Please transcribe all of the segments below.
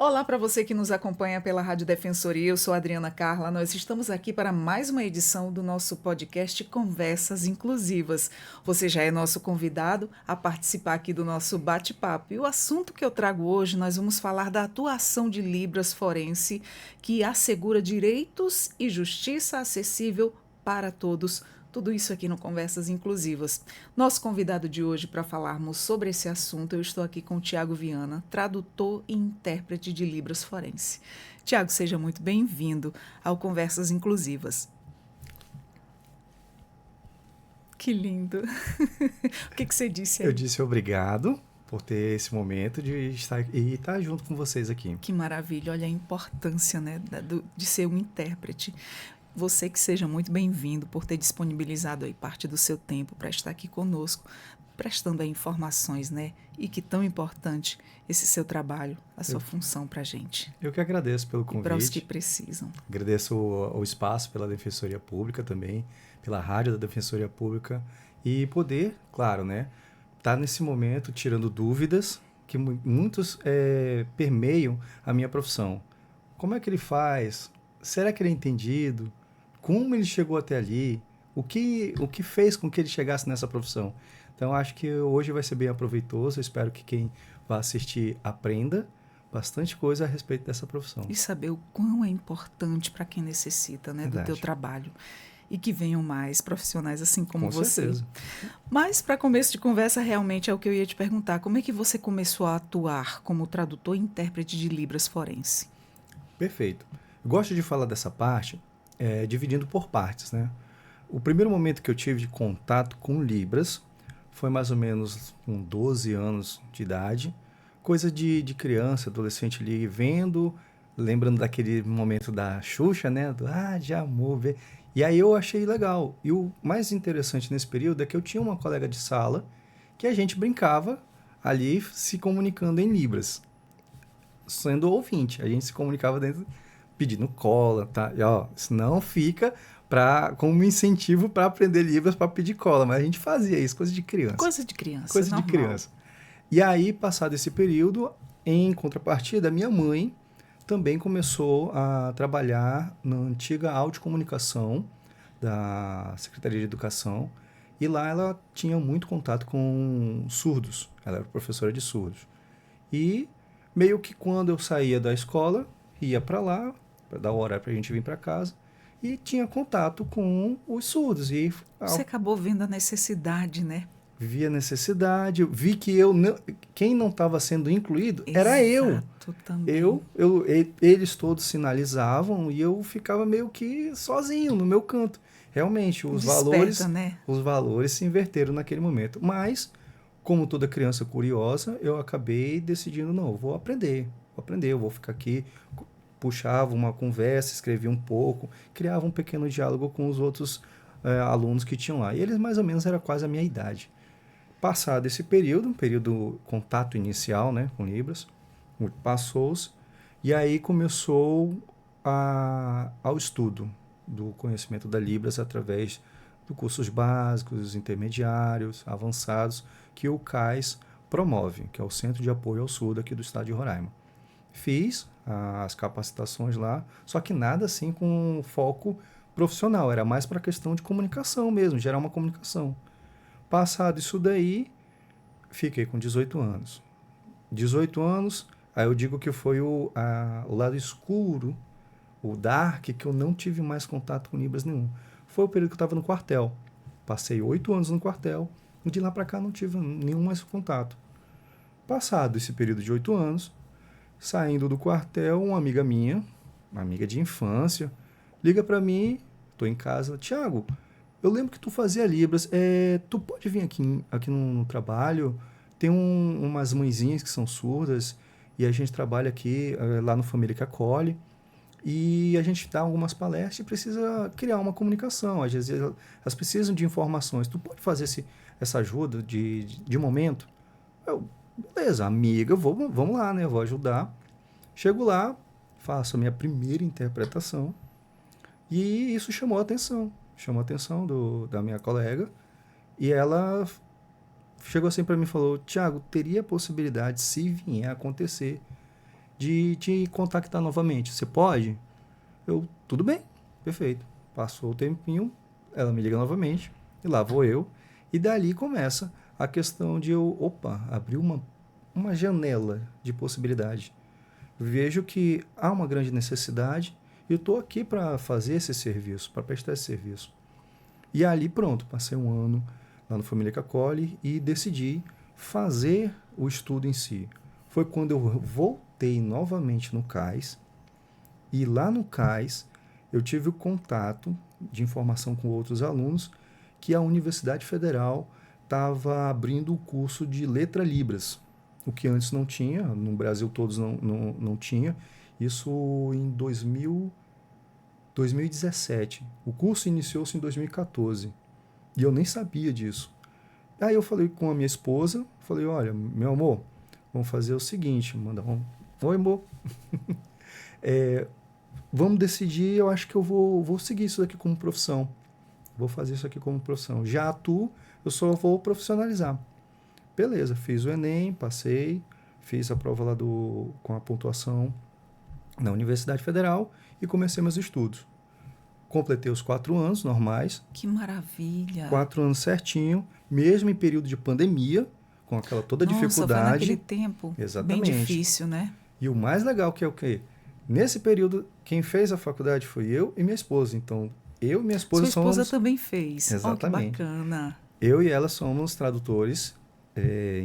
Olá para você que nos acompanha pela Rádio Defensoria, eu sou a Adriana Carla. Nós estamos aqui para mais uma edição do nosso podcast Conversas Inclusivas. Você já é nosso convidado a participar aqui do nosso bate-papo. E o assunto que eu trago hoje, nós vamos falar da atuação de Libras Forense, que assegura direitos e justiça acessível para todos. Tudo isso aqui no Conversas Inclusivas. Nosso convidado de hoje para falarmos sobre esse assunto, eu estou aqui com o Tiago Viana, tradutor e intérprete de Libras Forense. Tiago, seja muito bem-vindo ao Conversas Inclusivas. Que lindo! O que você disse aí? Eu disse obrigado por ter esse momento de estar junto com vocês aqui. Que maravilha! Olha a importância, né, de ser um intérprete. Você que seja muito bem-vindo por ter disponibilizado aí parte do seu tempo para estar aqui conosco, prestando aí informações, né? E que tão importante esse seu trabalho, a sua função para a gente. Eu que agradeço pelo convite. E para os que precisam. Agradeço o espaço pela Defensoria Pública também, pela rádio da Defensoria Pública e poder, claro, né, estar nesse momento tirando dúvidas que muitos permeiam a minha profissão. Como é que ele faz? Será que ele é entendido? Como ele chegou até ali? O que fez com que ele chegasse nessa profissão? Então, acho que hoje vai ser bem aproveitoso. Eu espero que quem vai assistir aprenda bastante coisa a respeito dessa profissão. E saber o quão é importante para quem necessita, né, do teu trabalho. E que venham mais profissionais assim como Com você. certeza. Mas, para começo de conversa, realmente é o que eu ia te perguntar. Como é que você começou a atuar como tradutor e intérprete de Libras Forense? Perfeito. Eu gosto de falar dessa parte dividindo por partes, né? O primeiro momento que eu tive de contato com Libras foi mais ou menos com 12 anos de idade, coisa de criança, adolescente ali, lembrando daquele momento da Xuxa, né? De amor, ver. E aí eu achei legal. E o mais interessante nesse período é que eu tinha uma colega de sala que a gente brincava ali se comunicando em Libras. Sendo ouvinte, a gente se comunicava dentro, pedindo cola, tá? E, isso não fica como incentivo para aprender Libras para pedir cola, mas a gente fazia isso, coisa de criança. Coisa de criança, Coisa normal. de criança. E aí, passado esse período, em contrapartida, minha mãe também começou a trabalhar na antiga autocomunicação da Secretaria de Educação, e lá ela tinha muito contato com surdos, ela era professora de surdos. E meio que quando eu saía da escola, ia para lá, para dar o horário para a gente vir para casa, e tinha contato com os surdos. E Você acabou vendo a necessidade, né? vi a necessidade, vi que quem não estava sendo incluído era eu. Exato, também. Eles todos sinalizavam e eu ficava meio que sozinho no meu canto. Realmente, Né? os valores se inverteram naquele momento. Mas, como toda criança curiosa, eu acabei decidindo, não, eu vou aprender, eu vou ficar aqui. Puxava uma conversa, escrevia um pouco, criava um pequeno diálogo com os outros alunos que tinham lá. E eles mais ou menos era quase a minha idade. Passado esse período, contato inicial, né, com Libras, passou-se, e aí começou ao estudo do conhecimento da Libras através de cursos básicos, intermediários, avançados, que o CAIS promove, que é o Centro de Apoio ao Surdo aqui do estado de Roraima. Fiz as capacitações lá, só que nada assim com foco profissional, era mais para questão de comunicação mesmo, gerar uma comunicação. Passado isso daí, fiquei com 18 anos. 18 anos, aí eu digo que foi o lado escuro, o dark, que eu não tive mais contato com Libras nenhum. Foi o período que eu estava no quartel. Passei 8 anos no quartel, e de lá para cá não tive nenhum mais contato. Passado esse período de 8 anos, saindo do quartel, uma amiga minha, uma amiga de infância, liga para mim, estou em casa, Tiago, eu lembro que tu fazia Libras, tu pode vir aqui no trabalho, tem umas mãezinhas que são surdas, e a gente trabalha aqui lá no Família que Acolhe, e a gente dá algumas palestras e precisa criar uma comunicação, às vezes elas precisam de informações, tu pode fazer essa ajuda de momento? Beleza, amiga, vamos lá, né, eu vou ajudar. Chego lá, faço a minha primeira interpretação, e isso chamou a atenção da minha colega, e ela chegou assim para mim e falou, Tiago, teria possibilidade, se vier a acontecer, de te contactar novamente. Você pode? Eu, tudo bem, perfeito. Passou o tempinho, ela me liga novamente, e lá vou eu. E dali começa a questão de abrir uma janela de possibilidade. Vejo que há uma grande necessidade e eu estou aqui para fazer esse serviço, para prestar esse serviço. E ali, pronto, passei um ano lá no Família Cacoli e decidi fazer o estudo em si. Foi quando eu voltei novamente no CAIS, e lá no CAIS eu tive o contato de informação com outros alunos que a Universidade Federal estava abrindo o curso de Letra Libras, o que antes não tinha, no Brasil todos não tinha, isso em 2017. O curso iniciou-se em 2014 e eu nem sabia disso. Aí eu falei com a minha esposa, falei, olha, meu amor, vamos fazer o seguinte, oi amor, vamos decidir, eu acho que eu vou seguir isso daqui como profissão. Vou fazer isso aqui como profissão. Já atuo, eu só vou profissionalizar. Beleza, fiz o Enem, passei, fiz a prova lá com a pontuação na Universidade Federal e comecei meus estudos. Completei os 4 anos normais. Que maravilha! 4 anos certinho, mesmo em período de pandemia, com aquela toda dificuldade. Foi naquele tempo. Exatamente. Bem difícil, né? E o mais legal que é o quê? Nesse período, quem fez a faculdade foi eu e minha esposa. Então, eu e minha esposa Sua esposa somos... também fez. Exatamente. Oh, que bacana. Eu e ela somos tradutores,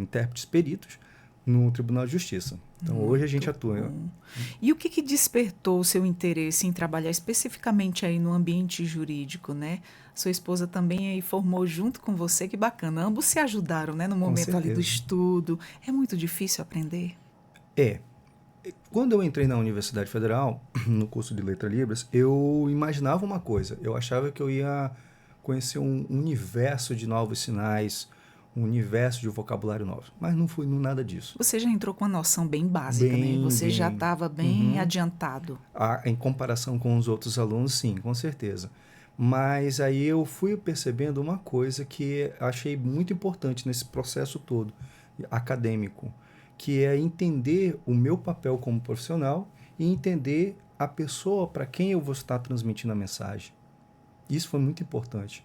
intérpretes peritos no Tribunal de Justiça. Então, hoje a gente atua. Bom. E o que despertou o seu interesse em trabalhar especificamente aí no ambiente jurídico, né? Sua esposa também aí formou junto com você, que bacana. Ambos se ajudaram, né, no momento ali do estudo. É muito difícil aprender? Quando eu entrei na Universidade Federal, no curso de Letra Libras, eu imaginava uma coisa. Eu achava que eu ia conhecer um universo de novos sinais, um universo de vocabulário novo. Mas não foi nada disso. Você já entrou com uma noção bem básica, né? Você já estava bem adiantado. Em comparação com os outros alunos, sim, com certeza. Mas aí eu fui percebendo uma coisa que achei muito importante nesse processo todo acadêmico, que é entender o meu papel como profissional e entender a pessoa para quem eu vou estar transmitindo a mensagem. Isso foi muito importante.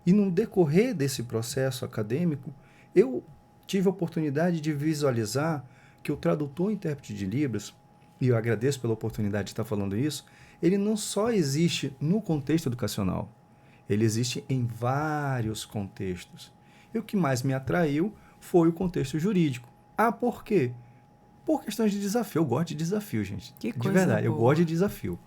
E no decorrer desse processo acadêmico, eu tive a oportunidade de visualizar que o tradutor e intérprete de Libras, e eu agradeço pela oportunidade de estar falando isso, ele não só existe no contexto educacional, ele existe em vários contextos. E o que mais me atraiu foi o contexto jurídico. Por quê? Por questões de desafio. Eu gosto de desafio, gente. Que coisa de verdade, boa. eu gosto de desafio.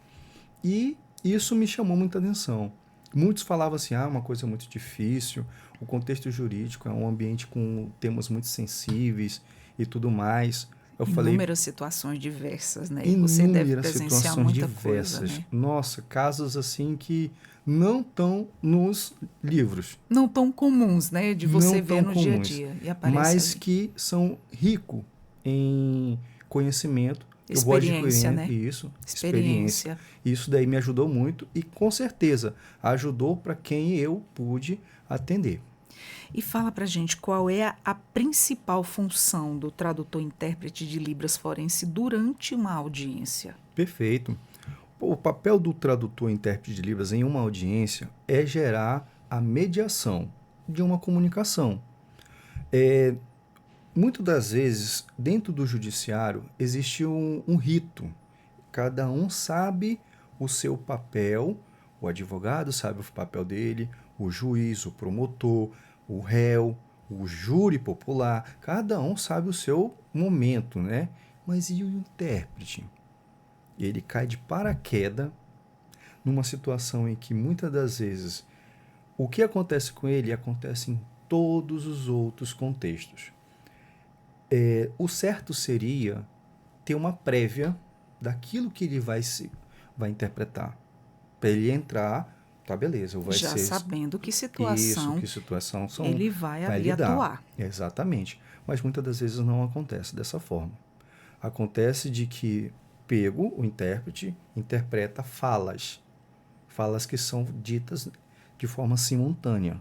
E isso me chamou muita atenção. Muitos falavam assim, uma coisa muito difícil, o contexto jurídico é um ambiente com temas muito sensíveis e tudo mais. Inúmeras situações diversas, né? E você deve presenciar muita coisa, né? Nossa, casos assim que não estão nos livros. Não tão comuns, né? De você ver no dia a dia. E aparece mas ali. que são ricos em conhecimento. Experiência, né? Isso, experiência. Isso daí me ajudou muito e, com certeza, ajudou para quem eu pude atender. E fala pra gente qual é a principal função do tradutor-intérprete de Libras forense durante uma audiência. Perfeito. O papel do tradutor-intérprete de Libras em uma audiência é gerar a mediação de uma comunicação. Muitas das vezes, dentro do judiciário, existe um rito. Cada um sabe o seu papel, o advogado sabe o papel dele, o juiz, o promotor, o réu, o júri popular, cada um sabe o seu momento, né? Mas e o intérprete? Ele cai de paraquedas numa situação em que muitas das vezes o que acontece com ele acontece em todos os outros contextos. O certo seria ter uma prévia daquilo que ele vai interpretar. Para ele entrar, tá, beleza. Já sabendo que situação ele vai ali atuar. Exatamente. Mas muitas das vezes não acontece dessa forma. Acontece de que o intérprete interpreta falas que são ditas de forma simultânea.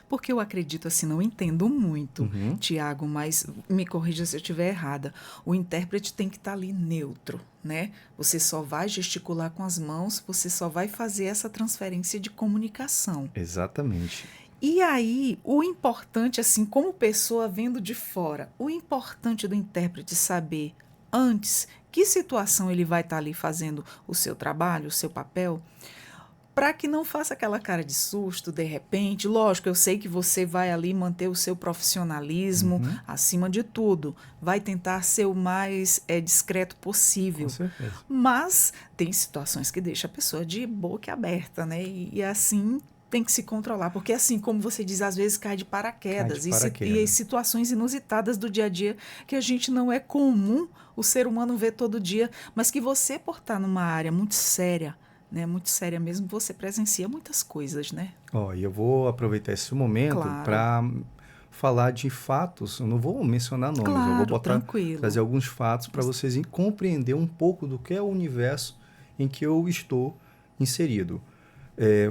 Porque eu acredito assim, não entendo muito, Uhum. Tiago, mas me corrija se eu estiver errada. O intérprete tem que estar ali neutro, né? Você só vai gesticular com as mãos, você só vai fazer essa transferência de comunicação. Exatamente. E aí, o importante, assim, como pessoa vendo de fora, o importante do intérprete saber antes que situação ele vai estar ali fazendo o seu trabalho, o seu papel, para que não faça aquela cara de susto de repente. Lógico, eu sei que você vai ali manter o seu profissionalismo Uhum. acima de tudo, vai tentar ser o mais discreto Com possível. certeza. Mas tem situações que deixa a pessoa de boca aberta, né? E assim tem que se controlar, porque assim como você diz, às vezes cai de Cai de paraquedas e paraquedas. situações inusitadas do dia a dia que a gente não é comum o ser humano ver todo dia, mas que você por estar numa área muito séria, né, muito séria mesmo, você presencia muitas coisas, né? Ó, e eu vou aproveitar esse momento Claro, para falar de fatos. Eu não vou mencionar nomes, eu vou claro, botar, trazer tranquilo. alguns fatos para vocês compreender um pouco do que é o universo em que eu estou inserido.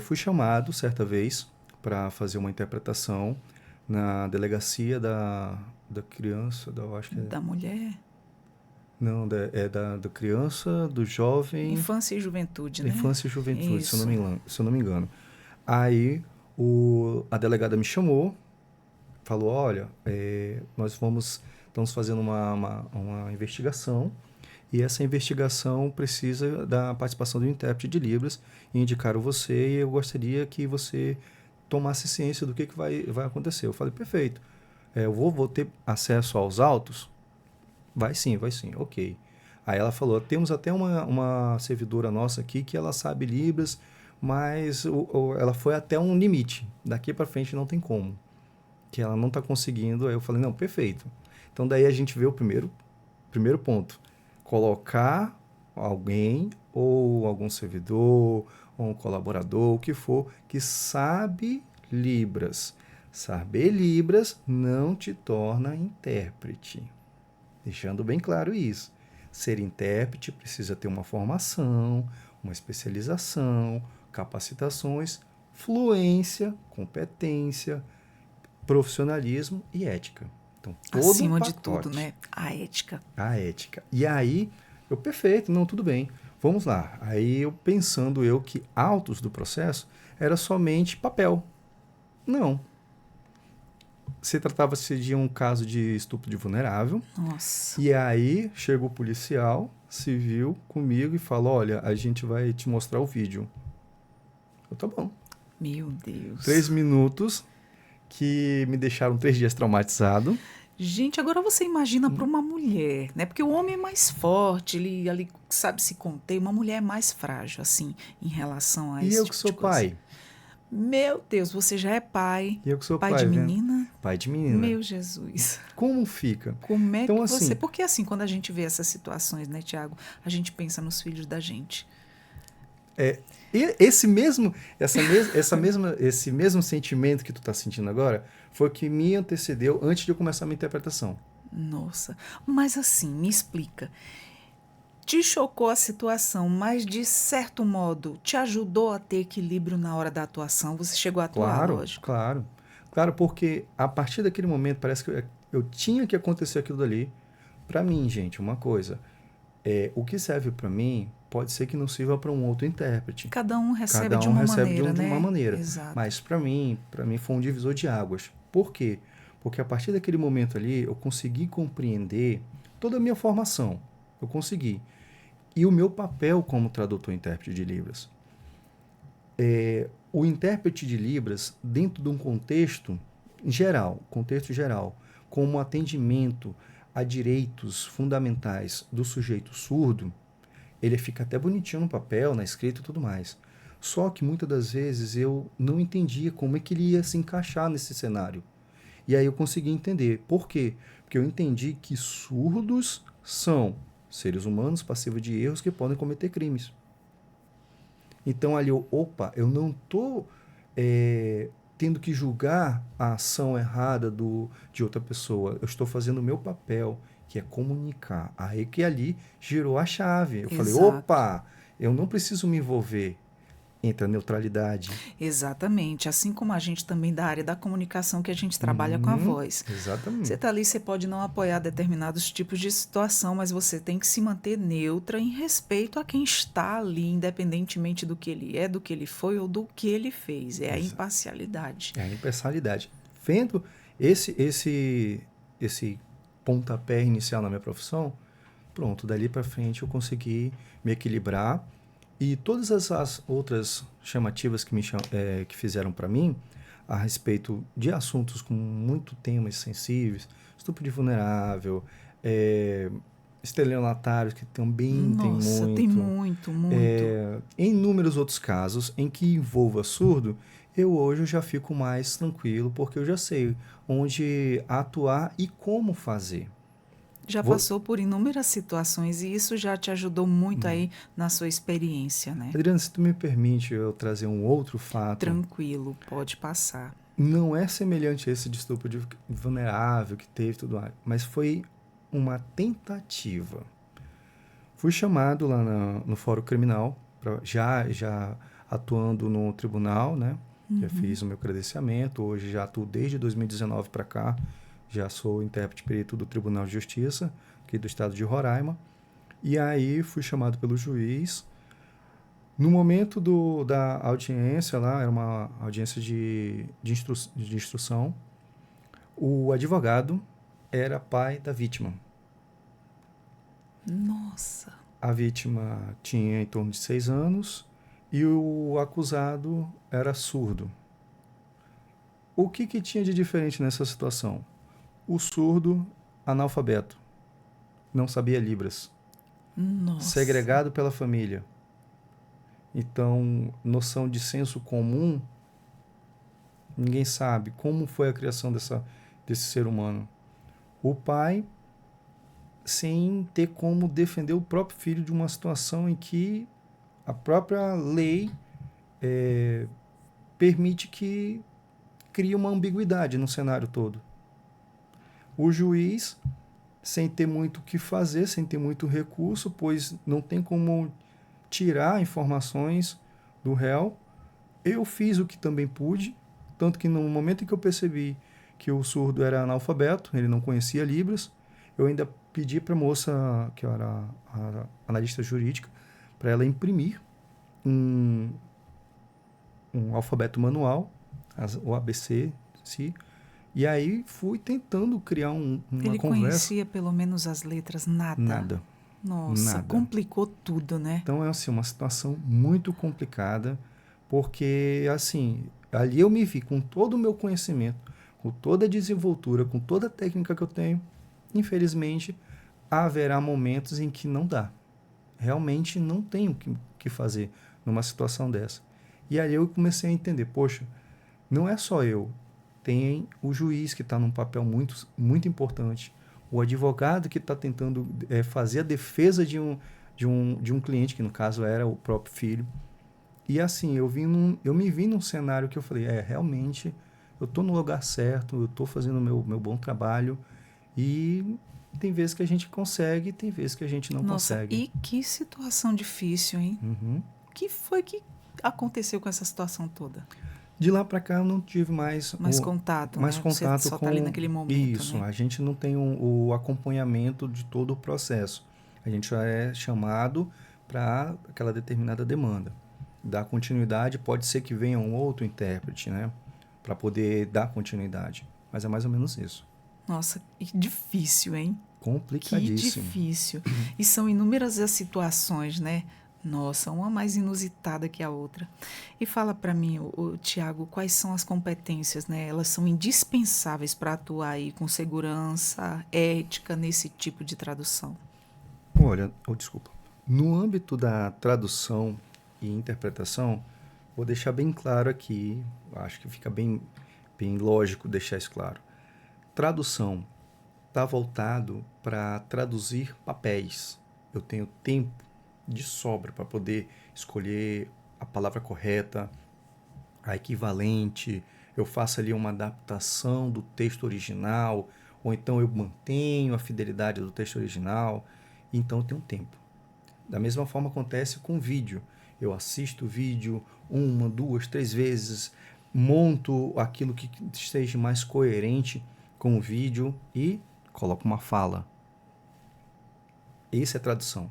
Fui chamado certa vez para fazer uma interpretação na delegacia da criança, eu acho que é, Da mulher, não, da criança, do jovem, infância e juventude, da né? infância e juventude, se eu não Isso. me engano. Se eu não me engano. Aí a delegada me chamou, falou, olha, estamos fazendo uma investigação e essa investigação precisa da participação do intérprete de Libras e indicaram você e eu gostaria que você tomasse ciência do que vai acontecer. Eu falei, perfeito. Eu vou ter acesso aos autos? Vai sim, ok. Aí ela falou, temos até uma servidora nossa aqui que ela sabe Libras, mas ela foi até um limite. Daqui para frente não tem como. Que ela não está conseguindo. Aí eu falei, não, perfeito. Então daí a gente vê o primeiro ponto. Colocar alguém, ou algum servidor, ou um colaborador, o que for, que sabe Libras. Saber Libras não te torna intérprete. Deixando bem claro isso. Ser intérprete precisa ter uma formação, uma especialização, capacitações, fluência, competência, profissionalismo e ética. Então, todo um Acima de tudo, pacote. né? A ética. A ética. E aí, perfeito, não, tudo bem. Vamos lá. Aí pensando que autos do processo era somente papel. Não. Se tratava-se de um caso de estupro de vulnerável. Nossa, E aí chega o policial civil comigo e fala, olha, a gente vai te mostrar o vídeo. Eu, tá bom. meu Deus. 3 minutos que me deixaram 3 dias traumatizado. Gente, agora você imagina para uma mulher, né? Porque o homem é mais forte, ele ali sabe se conter, uma mulher é mais frágil, assim, em relação a E esse eu que tipo sou de coisa. pai. Meu Deus, você já é pai, E eu que sou pai de pai, vendo? menina? Pai de menina. Meu Jesus. Como fica? Como é Então, que você. assim, Porque assim, quando a gente vê essas situações, né, Tiago, a gente pensa nos filhos da gente. esse mesmo, esse mesmo sentimento que tu tá sentindo agora foi o que me antecedeu antes de eu começar a minha interpretação. Nossa. Mas assim, me explica. Te chocou a situação, mas de certo modo te ajudou a ter equilíbrio na hora da atuação? Você chegou a atuar, Claro, lógico. claro. Claro, porque a partir daquele momento parece que eu tinha que acontecer aquilo dali. Para mim, gente, uma coisa, o que serve para mim pode ser que não sirva para um outro intérprete. Cada um recebe Cada de um uma recebe maneira, de uma né? maneira. Exato. Mas para mim foi um divisor de águas. Por quê? Porque a partir daquele momento ali eu consegui compreender toda a minha formação. Eu consegui. E o meu papel como tradutor e intérprete de Libras. O intérprete de Libras, dentro de um contexto geral, como atendimento a direitos fundamentais do sujeito surdo, ele fica até bonitinho no papel, na escrita e tudo mais. Só que muitas das vezes eu não entendia como é que ele ia se encaixar nesse cenário. E aí eu consegui entender. Por quê? Porque eu entendi que surdos são seres humanos passivos de erros que podem cometer crimes. Então ali eu não estou tendo que julgar a ação errada de outra pessoa. Eu estou fazendo o meu papel, que é comunicar. Aí que ali girou a chave. Eu falei, Exato. opa, eu não preciso me envolver entra a neutralidade. Exatamente. Assim como a gente também da área da comunicação, que a gente trabalha com a voz. Exatamente. Você está ali, você pode não apoiar determinados tipos de situação, mas você tem que se manter neutra em respeito a quem está ali, independentemente do que ele é, do que ele foi ou do que ele fez. É a imparcialidade. É a imparcialidade. Vendo esse pontapé inicial na minha profissão, pronto, dali para frente eu consegui me equilibrar e todas as outras chamativas que fizeram para mim a respeito de assuntos com muito temas sensíveis, estupro de vulnerável, estelionatários, que também tem Nossa, tem muito, muito. em inúmeros outros casos em que envolva surdo, eu hoje já fico mais tranquilo, porque eu já sei onde atuar e como fazer. Já Vou- passou por inúmeras situações e isso já te ajudou muito aí na sua experiência, né? Adriano, se tu me permite eu trazer um outro fato, Tranquilo, pode passar. não é semelhante a esse de estupro de vulnerável que teve tudo mais, mas foi uma tentativa. Fui chamado lá no Fórum Criminal, já atuando no tribunal, né? Já fiz o meu credenciamento, hoje já atuo desde 2019 para cá, já sou intérprete perito do Tribunal de Justiça, aqui do estado de Roraima. E aí fui chamado pelo juiz. No momento da audiência lá, era uma audiência de instrução, o advogado era pai da vítima. Nossa, A vítima tinha em torno de 6 anos e o acusado era surdo. O que tinha de diferente nessa situação? O surdo, analfabeto, não sabia Libras, nossa. segregado pela família. Então, noção de senso comum, ninguém sabe como foi a criação desse ser humano. O pai, sem ter como defender o próprio filho de uma situação em que a própria lei permite que crie uma ambiguidade no cenário todo. O juiz, sem ter muito o que fazer, sem ter muito recurso, pois não tem como tirar informações do réu, eu fiz o que também pude, tanto que no momento em que eu percebi que o surdo era analfabeto, ele não conhecia Libras, eu ainda pedi para a moça, que era a analista jurídica, para ela imprimir um alfabeto manual, o ABC, sim. E aí fui tentando criar uma Ele conversa. conhecia pelo menos as letras? Nada. Nada, Nossa, nada. complicou tudo, né? Então é assim, uma situação muito complicada, porque assim, ali eu me vi com todo o meu conhecimento, com toda a desenvoltura, com toda a técnica que eu tenho. Infelizmente, haverá momentos em que não dá. Realmente não tenho o que fazer numa situação dessa. E aí eu comecei a entender, poxa, não é só eu. Tem o juiz que está num papel muito, muito importante. O advogado que está tentando fazer a defesa de um cliente, que no caso era o próprio filho. E assim, eu me vi num cenário que eu falei, realmente, eu estou no lugar certo, eu estou fazendo o meu bom trabalho. E tem vezes que a gente consegue, tem vezes que a gente não Nossa, consegue. e que situação difícil, hein? Uhum. O que foi que aconteceu com essa situação toda? De lá para cá eu não tive mais Mais contato, mais né? Você contato só tá ali com naquele momento, isso. né? A gente não tem o acompanhamento de todo o processo. A gente já é chamado para aquela determinada demanda. Dar continuidade, pode ser que venha um outro intérprete, né? Para poder dar continuidade. Mas é mais ou menos isso. Nossa, que difícil, hein? Que Complicadíssimo. difícil. E são inúmeras as situações, né? Nossa, uma mais inusitada que a outra. E fala para mim, o Tiago, quais são as competências, né? Elas são indispensáveis para atuar aí com segurança, ética nesse tipo de tradução. Olha, desculpa. No âmbito da tradução e interpretação, vou deixar bem claro aqui, acho que fica bem lógico deixar isso claro. Tradução está voltado para traduzir papéis. Eu tenho tempo de sobra para poder escolher a palavra correta, a equivalente, eu faço ali uma adaptação do texto original, ou então eu mantenho a fidelidade do texto original, então eu tenho tempo. Da mesma forma acontece com vídeo. eu assisto o vídeo uma, duas, três vezes, monto aquilo que esteja mais coerente com o vídeo e coloco uma fala. Essa é a tradução.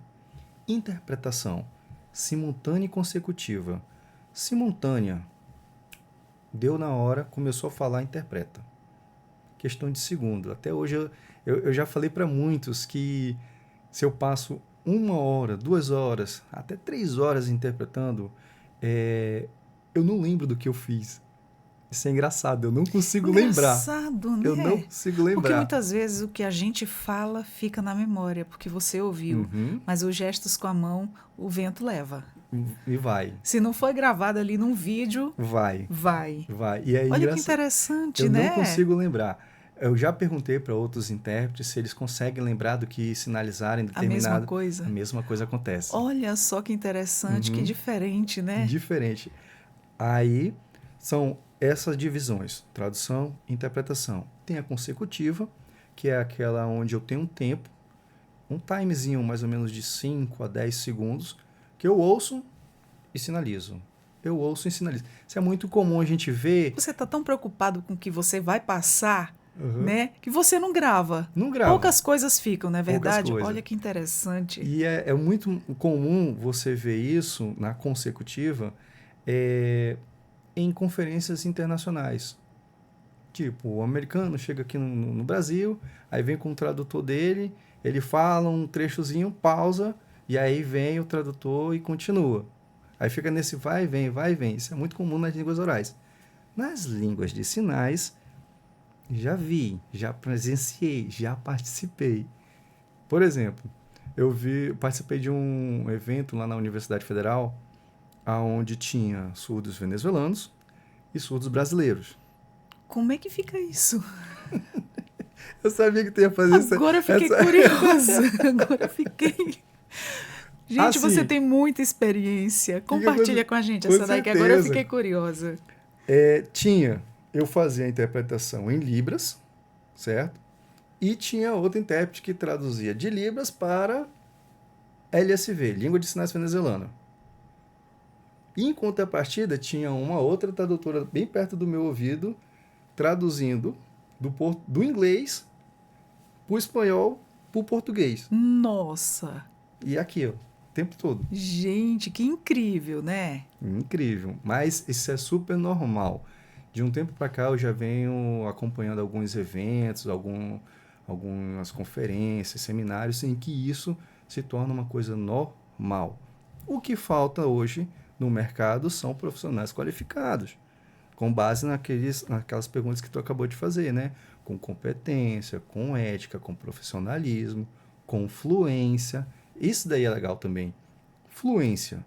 Interpretação, simultânea e consecutiva. Simultânea, deu na hora, começou a falar, interpreta. Questão de segundo. Até hoje eu já falei para muitos que se eu passo 1 hora, 2 horas, até 3 horas interpretando, eu não lembro do que eu fiz. Isso é engraçado, eu não consigo lembrar. Engraçado, né? Eu não consigo lembrar. Porque muitas vezes o que a gente fala fica na memória, porque você ouviu, mas os gestos com a mão, o vento leva. E vai. Se não foi gravado ali num vídeo, vai. E é Olha que interessante, eu né? não consigo lembrar. Eu já perguntei para outros intérpretes se eles conseguem lembrar do que sinalizarem determinado... A mesma coisa acontece. Olha só que interessante, que diferente, né? Diferente. Aí são essas divisões, tradução e interpretação. Tem a consecutiva, que é aquela onde eu tenho um tempo, um timezinho mais ou menos de 5 a 10 segundos, que eu ouço e sinalizo. Eu ouço e sinalizo. Isso é muito comum a gente ver... Você está tão preocupado com o que você vai passar, né? Que você não grava. Não grava. Poucas coisas ficam, não é verdade? Poucas coisas. Olha que interessante. E é muito comum você ver isso na consecutiva em conferências internacionais. Tipo, o americano chega aqui no Brasil, aí vem com o tradutor dele, ele fala um trechozinho, pausa, e aí vem o tradutor e continua. Aí fica nesse vai e vem, vai e vem. Isso é muito comum nas línguas orais. Nas línguas de sinais, já vi, já presenciei, já participei. Por exemplo, participei de um evento lá na Universidade Federal, onde tinha surdos venezuelanos e surdos brasileiros. Como é que fica isso? Eu sabia que tu ia fazer isso. Agora eu fiquei curiosa. Agora eu fiquei... Gente, você tem muita experiência. Compartilha com a gente essa daí, que agora eu fiquei curiosa. Eu fazia a interpretação em Libras, certo? E tinha outro intérprete que traduzia de Libras para LSV, Língua de Sinais Venezuelana. E em contrapartida, tinha uma outra tradutora bem perto do meu ouvido, traduzindo do inglês para o espanhol para o português. Nossa! E aqui, ó, o tempo todo. Gente, que incrível, né? Incrível. Mas isso é super normal. De um tempo para cá, eu já venho acompanhando alguns eventos, algumas conferências, seminários, em que isso se torna uma coisa normal. O que falta hoje no mercado são profissionais qualificados, com base naquelas perguntas que tu acabou de fazer, né? Com competência, com ética, com profissionalismo, com fluência. Isso daí é legal também. Fluência.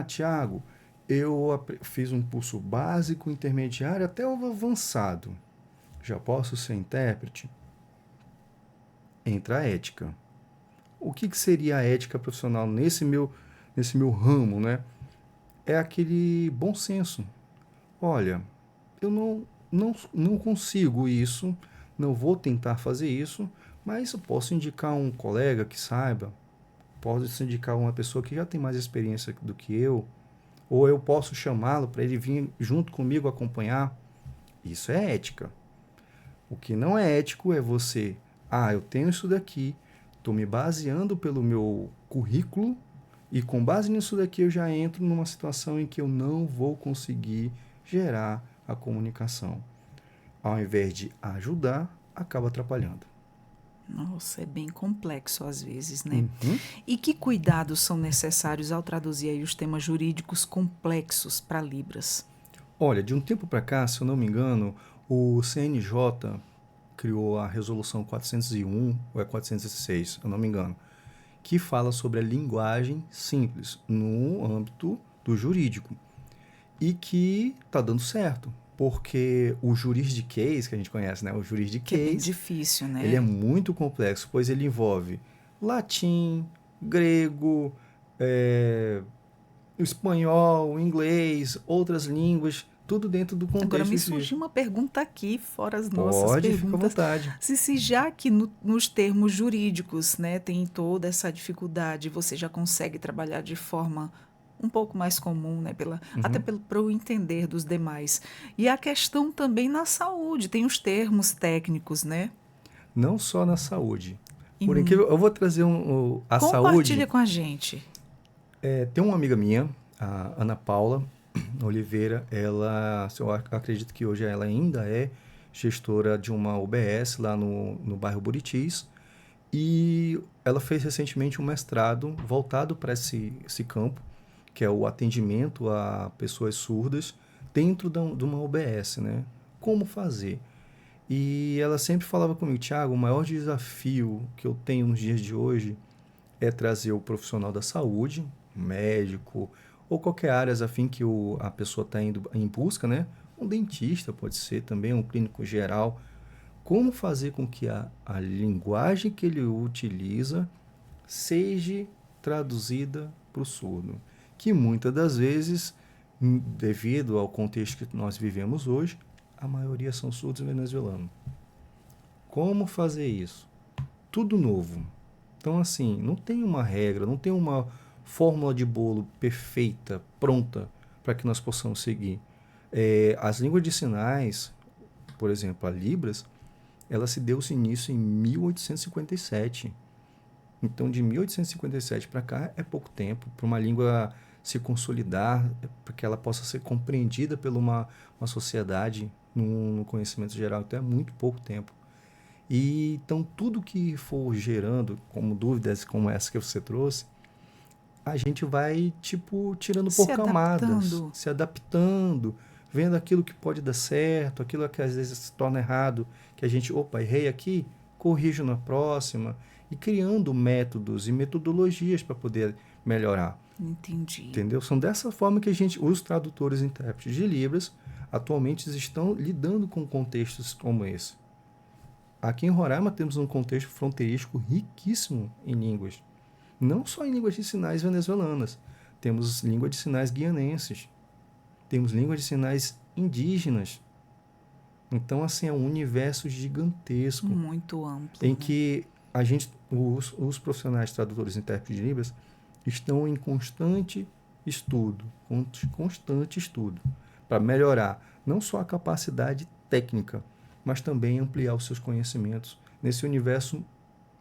Tiago, eu fiz um curso básico, intermediário, até o avançado. Já posso ser intérprete? Entra a ética. O que seria a ética profissional nesse meu ramo, né? É aquele bom senso. Olha, eu não consigo isso, não vou tentar fazer isso, mas eu posso indicar um colega que saiba, posso indicar uma pessoa que já tem mais experiência do que eu, ou eu posso chamá-lo para ele vir junto comigo acompanhar. Isso é ética. O que não é ético é você, eu tenho isso daqui, estou me baseando pelo meu currículo e com base nisso daqui eu já entro numa situação em que eu não vou conseguir gerar a comunicação. Ao invés de ajudar, acaba atrapalhando. Nossa, é bem complexo às vezes, né? E que cuidados são necessários ao traduzir aí os temas jurídicos complexos para Libras? Olha, de um tempo para cá, se eu não me engano, o CNJ criou a Resolução 401, ou é 406, se eu não me engano, que fala sobre a linguagem simples no âmbito do jurídico. E que está dando certo, porque o juridiquês, que a gente conhece, né? O juridiquês... Que é bem difícil, né? Ele é muito complexo, pois ele envolve latim, grego, espanhol, inglês, outras línguas, tudo dentro do contexto. Agora me surgiu uma pergunta aqui, fora as nossas perguntas. Fica à vontade. Se já que nos termos jurídicos, né, tem toda essa dificuldade, você já consegue trabalhar de forma um pouco mais comum, né? Até Uhum. para o entender dos demais. E a questão também na saúde, tem os termos técnicos, né? Não só na saúde. E Por incrível, eu vou trazer a compartilha saúde. com a gente. Tem uma amiga minha, a Ana Paula Oliveira, ela, eu acredito que hoje ela ainda é gestora de uma UBS lá no bairro Buritis, e ela fez recentemente um mestrado voltado para esse campo, que é o atendimento a pessoas surdas dentro de uma UBS, né? Como fazer? E ela sempre falava comigo, Tiago, o maior desafio que eu tenho nos dias de hoje é trazer o profissional da saúde, um médico, ou qualquer área afim que a pessoa está indo em busca, né? Um dentista pode ser também, um clínico geral. Como fazer com que a linguagem que ele utiliza seja traduzida para o surdo? Que muitas das vezes, devido ao contexto que nós vivemos hoje, a maioria são surdos venezuelanos. Como fazer isso? Tudo novo. Então, assim, não tem uma regra, não tem uma fórmula de bolo perfeita, pronta, para que nós possamos seguir. As línguas de sinais, por exemplo, a Libras, ela se deu-se início em 1857. Então, de 1857 para cá é pouco tempo para uma língua se consolidar, para que ela possa ser compreendida por uma sociedade no conhecimento geral. Então, é muito pouco tempo. E então tudo que for gerando, como dúvidas como essa que você trouxe, a gente vai tipo tirando Se por camadas, adaptando. se adaptando, vendo aquilo que pode dar certo, aquilo que às vezes se torna errado, que a gente, opa, errei aqui, corrijo na próxima, e criando métodos e metodologias para poder melhorar. Entendi. Entendeu? São dessa forma que os tradutores e intérpretes de Libras atualmente estão lidando com contextos como esse. Aqui em Roraima temos um contexto fronteiriço riquíssimo em línguas. Não só em línguas de sinais venezuelanas. Temos língua de sinais guianenses. Temos língua de sinais indígenas. Então, assim, é um universo gigantesco Muito amplo, em né? que os profissionais tradutores e intérpretes de Libras estão em constante estudo, para melhorar não só a capacidade técnica, mas também ampliar os seus conhecimentos nesse universo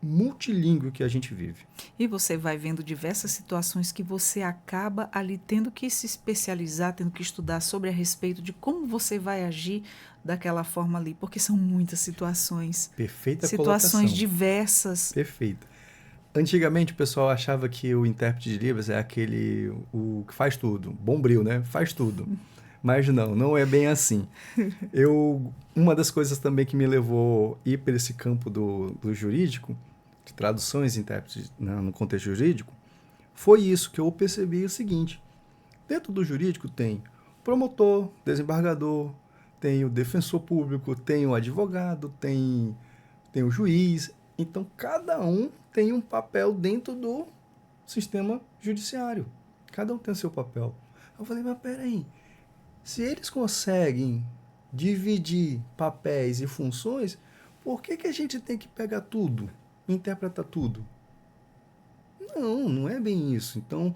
multilíngue que a gente vive. E você vai vendo diversas situações que você acaba ali tendo que se especializar, tendo que estudar sobre a respeito de como você vai agir daquela forma ali, porque são muitas situações, Perfeita situações colocação. diversas. Perfeita. Antigamente o pessoal achava que o intérprete de Libras é o que faz tudo, bombril, né? Faz tudo. Mas não é bem assim. Uma das coisas também que me levou a ir para esse campo do jurídico, de traduções e intérpretes, né, no contexto jurídico, foi isso que eu percebi o seguinte. Dentro do jurídico tem promotor, desembargador, tem o defensor público, tem o advogado, tem o juiz. Então, cada um tem um papel dentro do sistema judiciário. Cada um tem o seu papel. Eu falei, mas peraí, se eles conseguem dividir papéis e funções, por que a gente tem que pegar tudo, interpretar tudo? Não é bem isso. Então,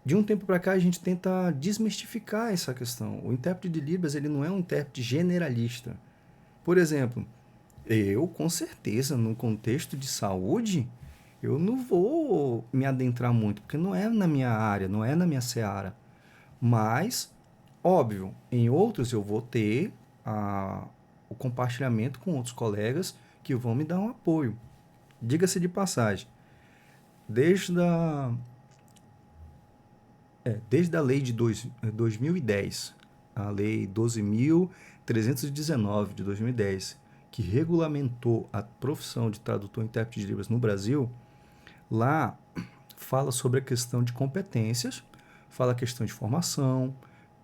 de um tempo para cá, a gente tenta desmistificar essa questão. O intérprete de Libras ele não é um intérprete generalista. Por exemplo, eu, com certeza, num contexto de saúde, eu não vou me adentrar muito, porque não é na minha área, não é na minha seara. Mas, óbvio, em outros eu vou ter o compartilhamento com outros colegas que vão me dar um apoio. Diga-se de passagem, desde a, desde a lei de 2010, a lei 12.319 de 2010, que regulamentou a profissão de tradutor e intérprete de Libras no Brasil, lá fala sobre a questão de competências, fala a questão de formação,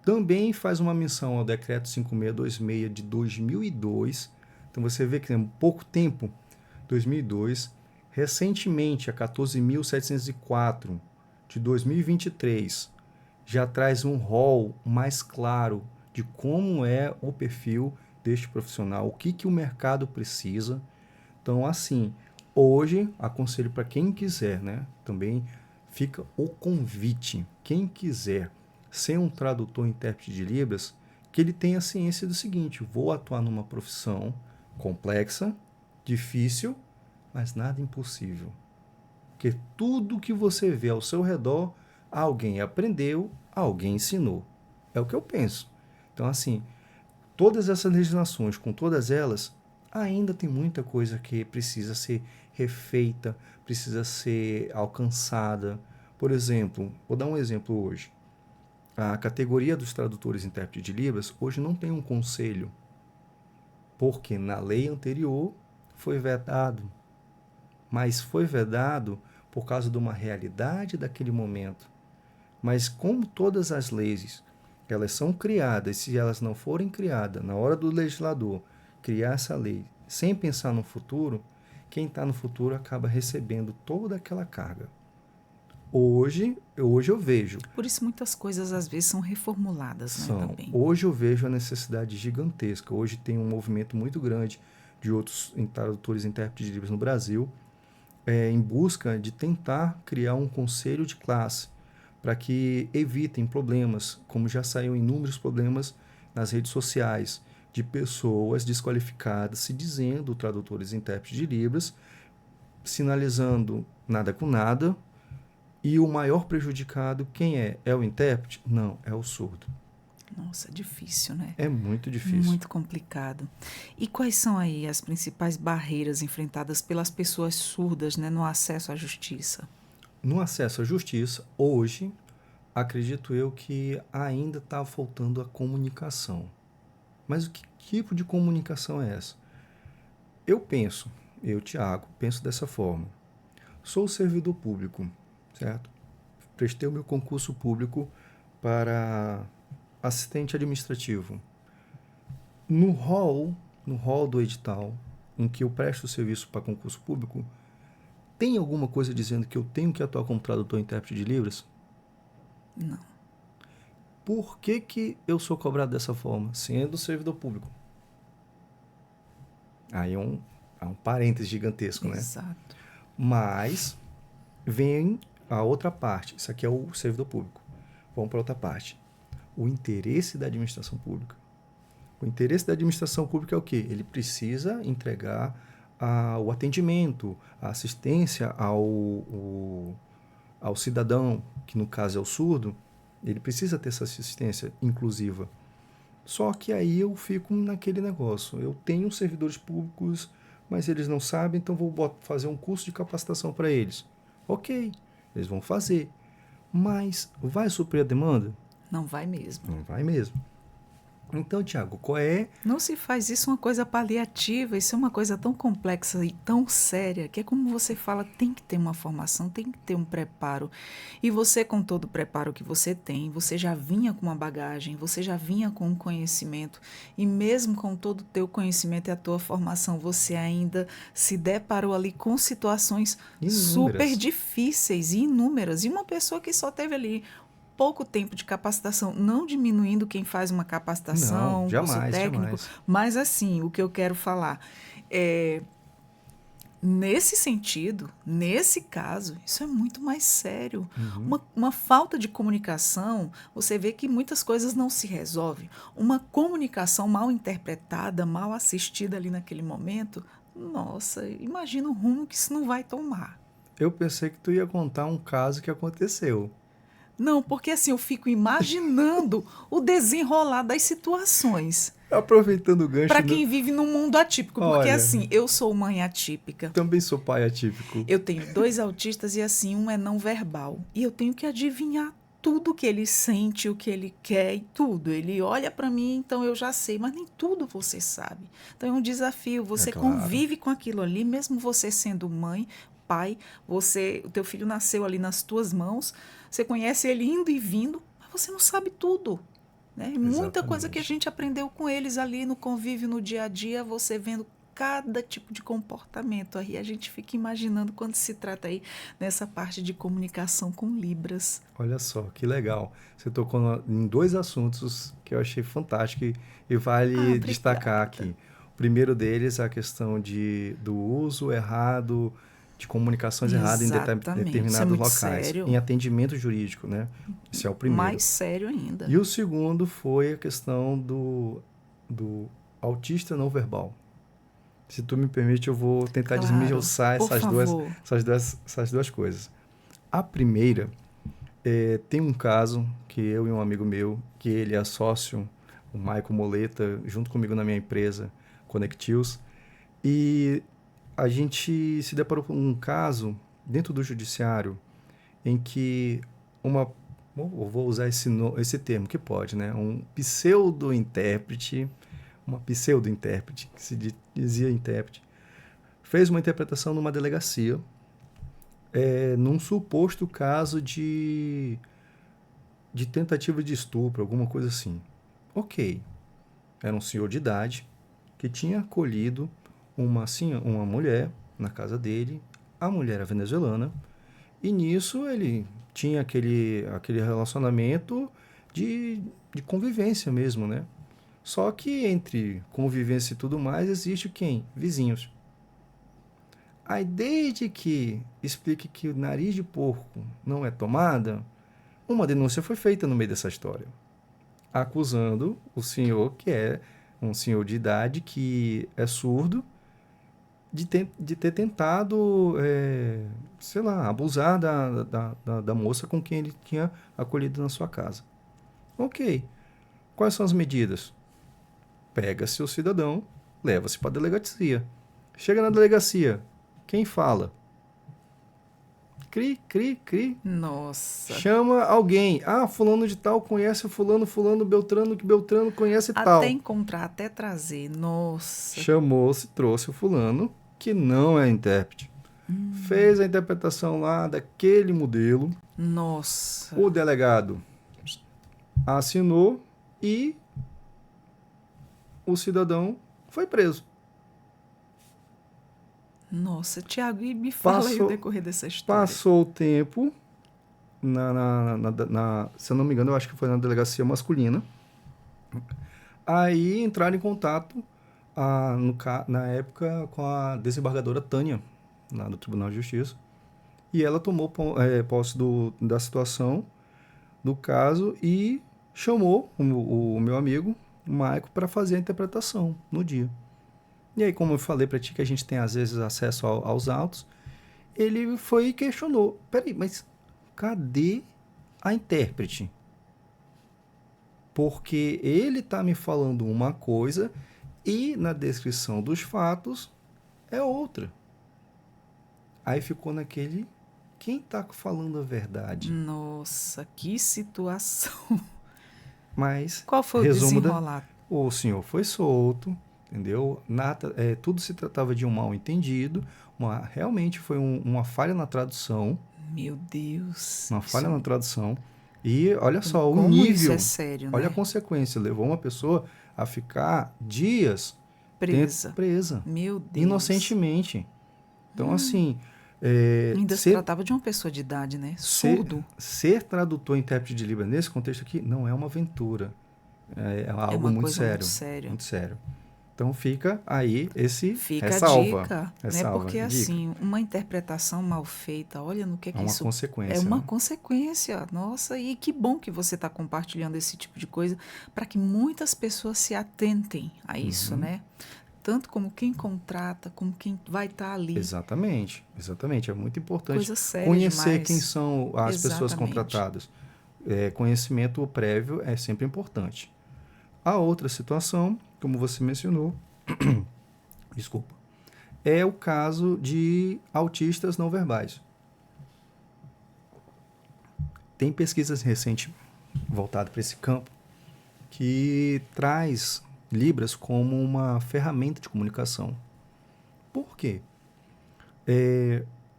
também faz uma menção ao decreto 5626 de 2002. Então você vê que tem pouco tempo, 2002, recentemente a 14.704 de 2023 já traz um rol mais claro de como é o perfil deste profissional, o que o mercado precisa. Então, assim, hoje, aconselho para quem quiser, né, também fica o convite. Quem quiser ser um tradutor e intérprete de Libras, que ele tenha a ciência do seguinte: vou atuar numa profissão complexa, difícil, mas nada impossível. Porque tudo que você vê ao seu redor, alguém aprendeu, alguém ensinou. É o que eu penso. Então, assim, todas essas legislações, com todas elas, ainda tem muita coisa que precisa ser refeita, precisa ser alcançada. Por exemplo, vou dar um exemplo hoje. A categoria dos tradutores e intérpretes de Libras hoje não tem um conselho, porque na lei anterior foi vedado. Mas foi vedado por causa de uma realidade daquele momento. Mas como todas as leis, elas são criadas, se elas não forem criadas na hora do legislador criar essa lei sem pensar no futuro, quem está no futuro acaba recebendo toda aquela carga. Hoje eu vejo. Por isso muitas coisas às vezes são reformuladas, né, também. Hoje eu vejo a necessidade gigantesca. Hoje tem um movimento muito grande de outros tradutores e intérpretes de Libras no Brasil, em busca de tentar criar um conselho de classe para que evitem problemas, como já saiu inúmeros problemas nas redes sociais, de pessoas desqualificadas se dizendo tradutores e intérpretes de Libras, sinalizando nada com nada, e o maior prejudicado, quem é? É o intérprete? Não, é o surdo. Nossa, difícil, né? É muito difícil. Muito complicado. E quais são aí as principais barreiras enfrentadas pelas pessoas surdas, né, no acesso à justiça? No acesso à justiça, hoje, acredito eu que ainda está faltando a comunicação. Mas que tipo de comunicação é essa? Eu, Tiago, penso dessa forma. Sou servidor público, certo? Prestei o meu concurso público para assistente administrativo. No hall do edital, em que eu presto serviço para concurso público, tem alguma coisa dizendo que eu tenho que atuar como tradutor e intérprete de Libras? Não. Por que eu sou cobrado dessa forma, sendo servidor público? Aí é um parênteses gigantesco, né? Exato. Mas vem a outra parte. Isso aqui é o servidor público. Vamos para outra parte. O interesse da administração pública. O interesse da administração pública é o quê? Ele precisa entregar o atendimento, a assistência ao cidadão, que no caso é o surdo. Ele precisa ter essa assistência inclusiva. Só que aí eu fico naquele negócio. Eu tenho servidores públicos, mas eles não sabem, então vou fazer um curso de capacitação para eles. Ok, eles vão fazer. Mas vai suprir a demanda? Não vai mesmo. Não vai mesmo. Então, Tiago, qual é... Não se faz isso uma coisa paliativa, isso é uma coisa tão complexa e tão séria, que é como você fala, tem que ter uma formação, tem que ter um preparo. E você, com todo o preparo que você tem, você já vinha com uma bagagem, você já vinha com um conhecimento, e mesmo com todo o teu conhecimento e a tua formação, você ainda se deparou ali com situações super difíceis e inúmeras. E uma pessoa que só teve ali pouco tempo de capacitação, não diminuindo quem faz uma capacitação, não, jamais, curso técnico, jamais. Mas assim, o que eu quero falar é, nesse sentido, nesse caso, isso é muito mais sério. Uma falta de comunicação, você vê que muitas coisas não se resolvem. Uma comunicação mal interpretada, mal assistida ali naquele momento, nossa, imagina o rumo que isso não vai tomar. Eu pensei que tu ia contar um caso que aconteceu. Não, porque assim, eu fico imaginando o desenrolar das situações. Aproveitando o gancho... Para quem vive num mundo atípico. Porque assim, eu sou mãe atípica. Também sou pai atípico. Eu tenho 2 autistas e assim, um é não verbal. E eu tenho que adivinhar tudo que ele sente, o que ele quer e tudo. Ele olha para mim, então eu já sei, mas nem tudo você sabe. Então é um desafio, você convive com aquilo ali, mesmo você sendo mãe, pai, o teu filho nasceu ali nas tuas mãos, você conhece ele indo e vindo, mas você não sabe tudo. Né? Muita coisa que a gente aprendeu com eles ali no convívio, no dia a dia, você vendo cada tipo de comportamento. Aí a gente fica imaginando quando se trata aí nessa parte de comunicação com Libras. Olha só, que legal. Você tocou em 2 assuntos que eu achei fantástico e vale destacar aqui. O primeiro deles é a questão do uso errado de comunicações erradas em Exatamente. determinados Isso é muito locais, sério. em atendimento jurídico, né? Esse é o primeiro. Mais sério ainda. E o segundo foi a questão do autista não verbal. Se tu me permite, eu vou tentar Claro, desmiuçar por favor. essas duas coisas. A primeira, tem um caso que eu e um amigo meu, que ele é sócio, o Maico Moleta, junto comigo na minha empresa, Connectius, e a gente se deparou com um caso dentro do judiciário em que eu vou usar esse termo, que pode, né? Uma pseudo-intérprete, que se dizia intérprete, fez uma interpretação numa delegacia, num suposto caso de tentativa de estupro, alguma coisa assim. Ok, era um senhor de idade que tinha acolhido uma mulher na casa dele, a mulher era venezuelana, e nisso ele tinha aquele relacionamento de convivência mesmo, né? Só que entre convivência e tudo mais, existe quem? Vizinhos. Aí, desde que explique que o nariz de porco não é tomada, uma denúncia foi feita no meio dessa história, acusando o senhor, que é um senhor de idade, que é surdo, de ter tentado, sei lá, abusar da moça com quem ele tinha acolhido na sua casa. Ok. Quais são as medidas? Pega-se o cidadão, leva-se para a delegacia. Chega na delegacia, quem fala? Cri, cri, cri. Nossa. Chama alguém. Ah, fulano de tal conhece fulano, Beltrano, que Beltrano conhece tal. Até encontrar, até trazer. Nossa. Chamou-se, trouxe o fulano, que não é intérprete. Fez a interpretação lá daquele modelo. Nossa. O delegado assinou e o cidadão foi preso. Nossa, Tiago, e me fala aí o decorrer dessa história. Passou o tempo, se eu não me engano, eu acho que foi na delegacia masculina. Aí entraram em contato, na época, com a desembargadora Tânia, lá do Tribunal de Justiça. E ela tomou posse da situação, do caso, e chamou o meu amigo, o Maico, para fazer a interpretação no dia. E aí, como eu falei para ti, que a gente tem às vezes acesso aos autos, ele foi e questionou. Peraí, mas cadê a intérprete? Porque ele está me falando uma coisa e na descrição dos fatos é outra. Aí ficou naquele, quem está falando a verdade? Nossa, que situação. Mas, Qual foi o desenrolar? O senhor foi solto, entendeu? Tudo se tratava de um mal-entendido, realmente foi uma falha na tradução. Meu Deus. Uma falha na tradução. E olha só, o Como nível. Isso é sério, olha né? a consequência. Levou uma pessoa a ficar dias presa. Meu Deus. Inocentemente. Então, assim. Ainda se tratava de uma pessoa de idade, né? Surdo. Ser tradutor e intérprete de Libras nesse contexto aqui não é uma aventura. É algo muito sério. Muito sério. Então fica aí Fica ressalva. A dica, ressalva, né? Porque dica. assim, uma interpretação mal feita, olha no que é uma isso consequência, é uma né? consequência. Nossa, e que bom que você está compartilhando esse tipo de coisa para que muitas pessoas se atentem a isso, né? Tanto como quem contrata, como quem vai estar ali. Exatamente. É muito importante Coisa séria conhecer demais. quem são as pessoas Exatamente. contratadas. Conhecimento prévio é sempre importante. A outra situação, como você mencionou, desculpa, é o caso de autistas não verbais. Tem pesquisas recentes voltadas para esse campo que traz Libras como uma ferramenta de comunicação. Por quê?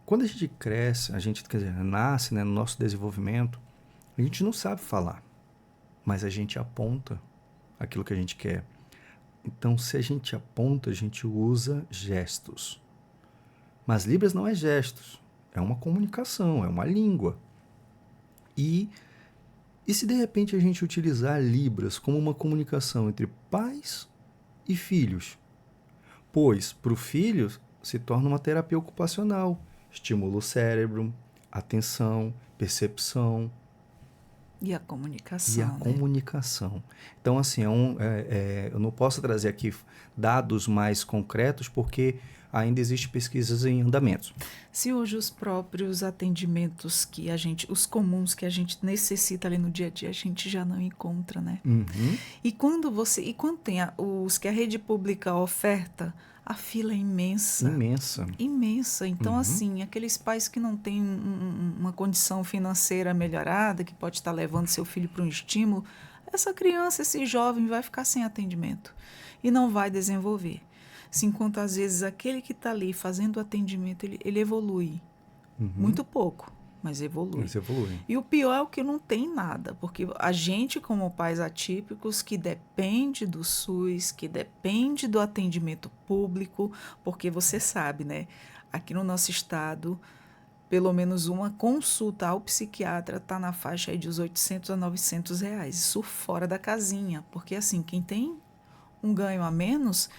Quando a gente cresce, nasce, né, no nosso desenvolvimento, a gente não sabe falar, mas a gente aponta aquilo que a gente quer. Então, se a gente aponta, a gente usa gestos. Mas Libras não é gestos, é uma comunicação, é uma língua. E se de repente a gente utilizar Libras como uma comunicação entre pais e filhos? Pois, para o filho, se torna uma terapia ocupacional. estimula o cérebro, atenção, percepção E a e comunicação, a né? comunicação. Então, assim, eu não posso trazer aqui dados mais concretos porque ainda existem pesquisas em andamento. Se hoje os próprios atendimentos os comuns que a gente necessita ali no dia a dia, a gente já não encontra, né? Uhum. E quando tem os que a rede pública oferta, a fila é imensa. Imensa. Imensa. Então, Uhum. assim, aqueles pais que não têm uma condição financeira melhorada, que pode estar levando seu filho para um estímulo, essa criança, esse jovem vai ficar sem atendimento e não vai desenvolver. Se enquanto às vezes aquele que está ali fazendo o atendimento, ele evolui. Uhum. Muito pouco, mas evolui. Eles evoluem. E o pior é o que não tem nada, porque a gente, como pais atípicos, que depende do SUS, que depende do atendimento público, porque você sabe, né? Aqui no nosso estado, pelo menos uma consulta ao psiquiatra está na faixa aí de uns 800 a 900 reais. Isso fora da casinha, porque assim, quem tem um ganho a menos,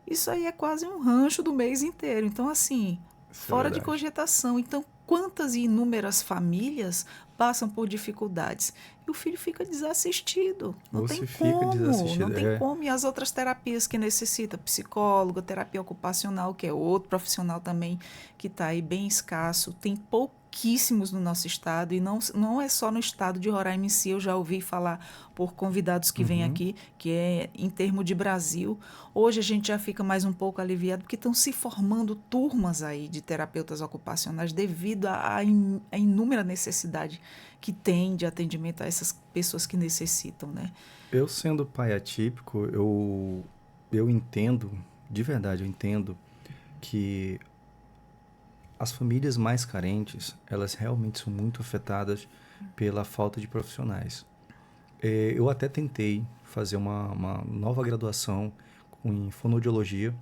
isso aí é quase um rancho do mês inteiro. Então, assim, Isso é fora de verdade. cogitação. Então, quantas e inúmeras famílias passam por dificuldades? E o filho fica desassistido. Não tem Você fica como, não desassistido. tem É, como. E as outras terapias que necessita, psicólogo, terapia ocupacional, que é outro profissional também que está aí bem escasso. Tem pouquíssimos no nosso estado, e não é só no estado de Roraima em si. Eu já ouvi falar por convidados que vêm uhum. aqui, que é em termo de Brasil. Hoje a gente já fica mais um pouco aliviado, porque estão se formando turmas aí de terapeutas ocupacionais devido à inúmera necessidade que tem de atendimento a essas pessoas que necessitam, né? Eu sendo pai atípico, eu entendo, de verdade, eu entendo que as famílias mais carentes, elas realmente são muito afetadas pela falta de profissionais. Eu até tentei fazer uma nova graduação em fonoaudiologia,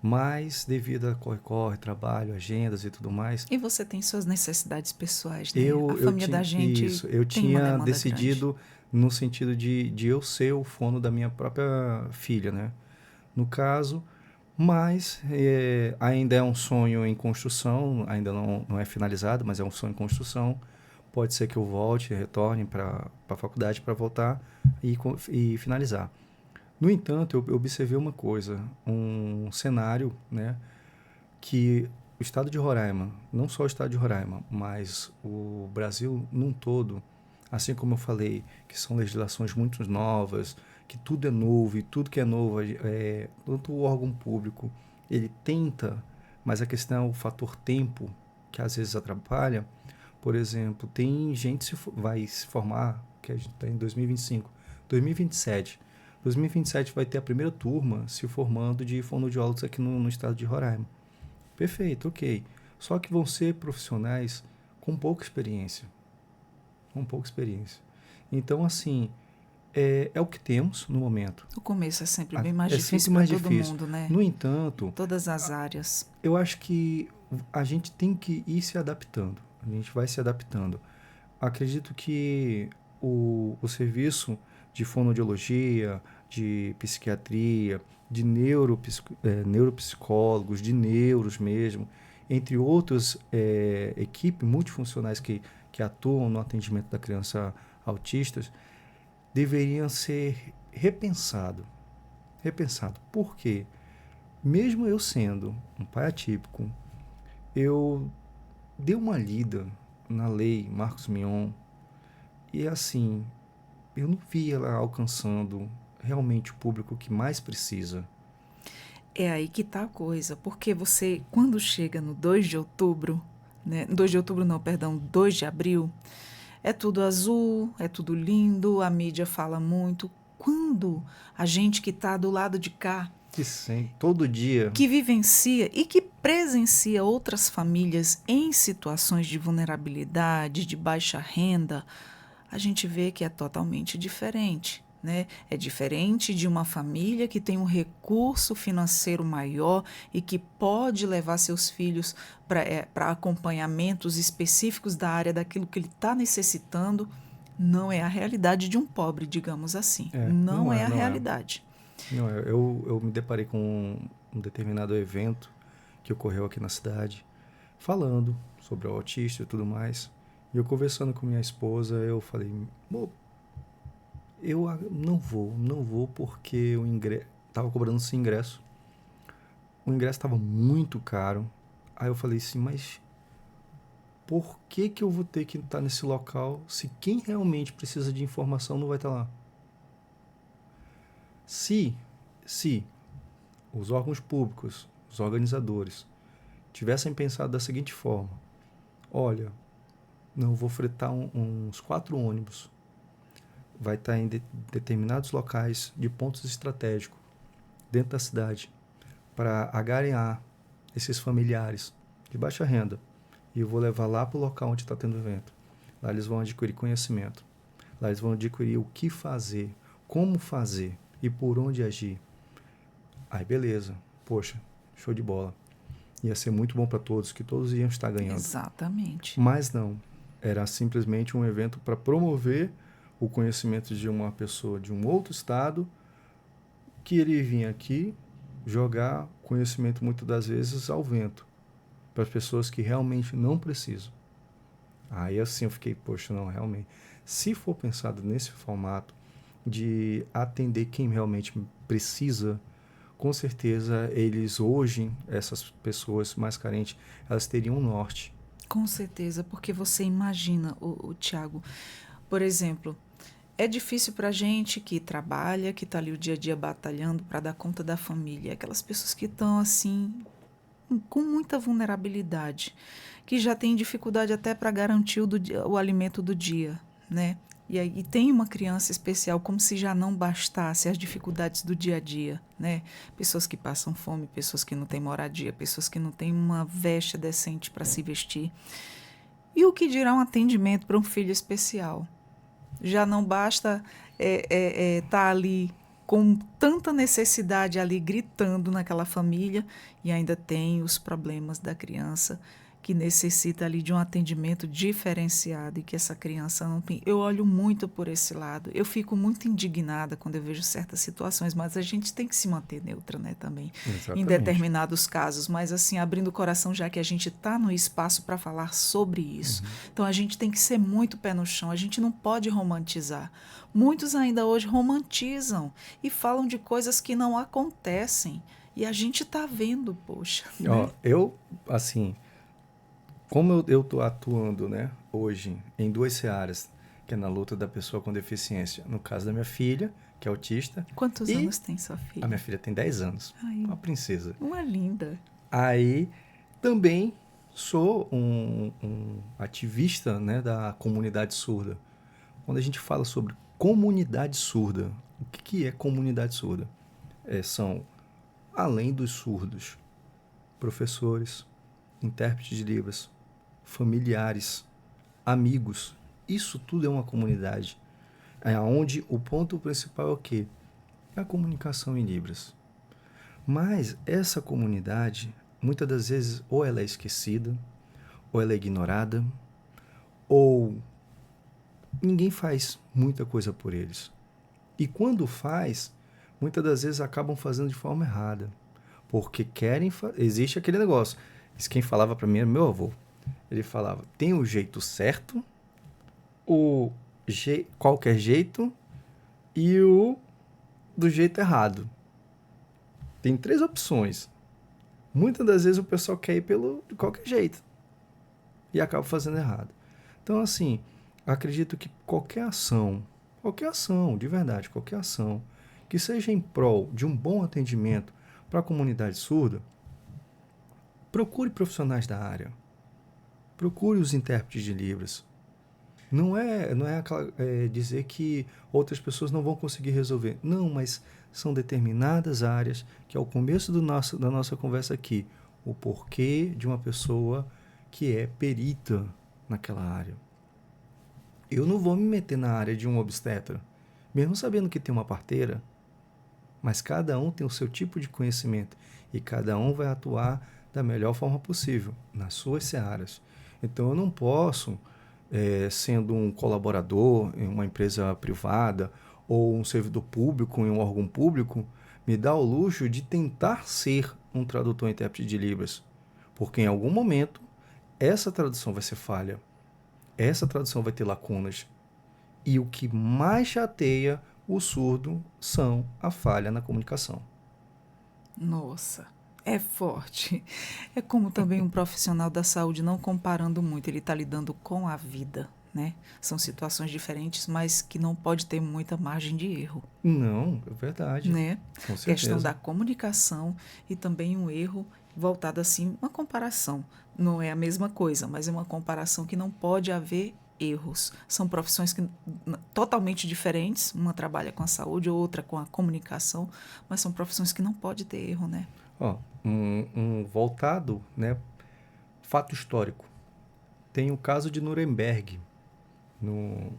mas devido a corre-corre, trabalho, agendas e tudo mais, E você tem suas necessidades pessoais, né? A eu família da tinha gente isso, eu tem uma tinha demanda grande. decidido no sentido de eu ser o fono da minha própria filha, né? No caso, mas ainda é um sonho em construção, ainda não é finalizado, mas é um sonho em construção. Pode ser que eu volte, retorne para a faculdade para voltar e finalizar. No entanto, eu observei uma coisa, um cenário, né, que o estado de Roraima, não só o estado de Roraima, mas o Brasil num todo, assim como eu falei, que são legislações muito novas, que tudo é novo e tudo que é novo, tanto o órgão público, ele tenta, mas a questão é o fator tempo, que às vezes atrapalha. Por exemplo, tem gente vai se formar, que a gente está em 2025, 2027. 2027 vai ter a primeira turma se formando de fonoaudiólogos aqui no estado de Roraima. Perfeito, ok. Só que vão ser profissionais com pouca experiência. Com pouca experiência. Então, assim, é o que temos no momento. O começo é sempre bem mais É difícil sempre para mais todo difícil. mundo, né? No Em entanto, todas as áreas. eu acho que a gente tem que ir se adaptando. A gente vai se adaptando. Acredito que o serviço de fonoaudiologia, de psiquiatria, de neuropsicólogos, de neuros mesmo, entre outras equipes multifuncionais que atuam no atendimento da criança autistas, deveriam ser repensado. Repensado. Por quê? Mesmo eu sendo um pai atípico, eu dei uma lida na lei Marcos Mion e assim, eu não vi ela alcançando realmente o público que mais precisa. É aí que tá a coisa, porque você, quando chega no 2 de outubro, né? 2 de outubro não, perdão, 2 de abril, é tudo azul, é tudo lindo, a mídia fala muito. Quando a gente que está do lado de cá, Que sempre, todo dia, que vivencia e que presencia outras famílias em situações de vulnerabilidade, de baixa renda, a gente vê que é totalmente diferente. Né? É diferente de uma família que tem um recurso financeiro maior e que pode levar seus filhos para acompanhamentos específicos da área daquilo que ele está necessitando. Não é a realidade de um pobre, digamos assim. Não não é é, a não é. realidade. Não é. Eu me deparei com um determinado evento que ocorreu aqui na cidade. falando sobre o autista e tudo mais. E eu conversando com minha esposa, eu falei, eu não vou porque o ingresso, tava cobrando esse ingresso. O ingresso estava muito caro. Aí eu falei assim, mas por que que eu vou ter que estar nesse local se quem realmente precisa de informação não vai estar lá? Se, se os órgãos públicos, os organizadores, tivessem pensado da seguinte forma, olha, não vou fretar uns 4 ônibus, vai estar em determinados locais de pontos estratégicos dentro da cidade para agarear esses familiares de baixa renda e eu vou levar lá para o local onde está tendo evento. Lá eles vão adquirir conhecimento, lá eles vão adquirir o que fazer, como fazer e por onde agir. Aí beleza, poxa, show de bola. Ia ser muito bom para todos, que todos iam estar ganhando. Exatamente. Mas não, era simplesmente um evento para promover o conhecimento de uma pessoa de um outro estado que ele vinha aqui jogar conhecimento muitas das vezes ao vento para as pessoas que realmente não precisam. Aí assim eu fiquei, poxa, não, realmente. Se for pensado nesse formato de atender quem realmente precisa, com certeza eles hoje, essas pessoas mais carentes, elas teriam um norte. Com certeza, porque você imagina, o Tiago, por exemplo, é difícil para a gente que trabalha, que está ali o dia a dia batalhando para dar conta da família, aquelas pessoas que estão assim, com muita vulnerabilidade, que já têm dificuldade até para garantir o alimento do dia, né? E aí tem uma criança especial, como se já não bastasse as dificuldades do dia a dia, né? Pessoas que passam fome, pessoas que não têm moradia, pessoas que não têm uma veste decente para se vestir. E o que dirá um atendimento para um filho especial? Já não basta tá ali com tanta necessidade ali gritando naquela família e ainda tem os problemas da criança que necessita ali de um atendimento diferenciado e que essa criança não tem. Eu olho muito por esse lado. Eu fico muito indignada quando eu vejo certas situações, mas a gente tem que se manter neutra, né, também, em Exatamente. determinados casos. Mas assim, abrindo o coração, já que a gente está no espaço para falar sobre isso. Então a gente tem que ser muito pé no chão. A gente não pode romantizar. Muitos ainda hoje romantizam e falam de coisas que não acontecem. E a gente está vendo, poxa, né? Ó, eu, assim, como eu tô atuando, né, hoje em 2 searas, que é na luta da pessoa com deficiência, no caso da minha filha, que é autista, Quantos e anos tem sua a minha filha? filha tem 10 anos, Ai, uma princesa. uma linda. Aí também sou um ativista, né, da comunidade surda. Quando a gente fala sobre comunidade surda, o que é comunidade surda? São, além dos surdos, professores, intérpretes de Libras, familiares, amigos. Isso tudo é uma comunidade. É onde o ponto principal é o quê? É a comunicação em Libras. Mas essa comunidade, muitas das vezes, ou ela é esquecida, ou ela é ignorada, ou ninguém faz muita coisa por eles. E quando faz, muitas das vezes acabam fazendo de forma errada. Porque querem. Existe aquele negócio. Isso quem falava para mim era meu avô. Ele falava: tem o jeito certo, o qualquer jeito e o do jeito errado. Tem 3 opções. Muitas das vezes o pessoal quer ir de qualquer jeito e acaba fazendo errado. Então, assim, acredito que qualquer ação, de verdade, qualquer ação, que seja em prol de um bom atendimento para a comunidade surda, procure profissionais da área, procure os intérpretes de Libras. Não é dizer que outras pessoas não vão conseguir resolver. Não, mas são determinadas áreas que é o começo da nossa conversa aqui. O porquê de uma pessoa que é perita naquela área. Eu não vou me meter na área de um obstetra, mesmo sabendo que tem uma parteira, mas cada um tem o seu tipo de conhecimento e cada um vai atuar da melhor forma possível, nas suas searas. Então eu não posso, sendo um colaborador em uma empresa privada ou um servidor público em um órgão público, me dar o luxo de tentar ser um tradutor e intérprete de Libras, porque em algum momento essa tradução vai ser falha, essa tradução vai ter lacunas. E o que mais chateia o surdo são a falha na comunicação. Nossa, é forte. É como também um profissional da saúde, não comparando muito, ele está lidando com a vida, né? São situações diferentes, mas que não pode ter muita margem de erro, Não, é verdade, né? com Questão certeza. da comunicação e também um erro voltado assim, uma comparação. Não é a mesma coisa, mas é uma comparação que não pode haver erros. São profissões totalmente diferentes, uma trabalha com a saúde, outra com a comunicação, mas são profissões que não pode ter erro, né? Ó, um voltado, né, fato histórico. Tem o caso de Nuremberg, no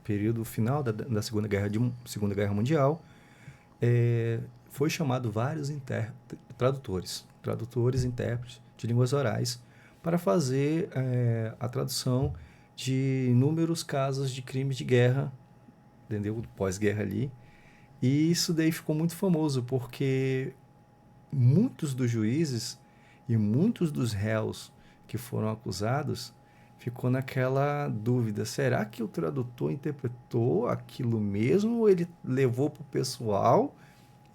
período final da Segunda Guerra Mundial. Foi chamado vários tradutores, intérpretes de línguas orais, para fazer a tradução de inúmeros casos de crimes de guerra, entendeu? Pós-guerra ali. E isso daí ficou muito famoso, porque muitos dos juízes e muitos dos réus que foram acusados ficou naquela dúvida: será que o tradutor interpretou aquilo mesmo ou ele levou para o pessoal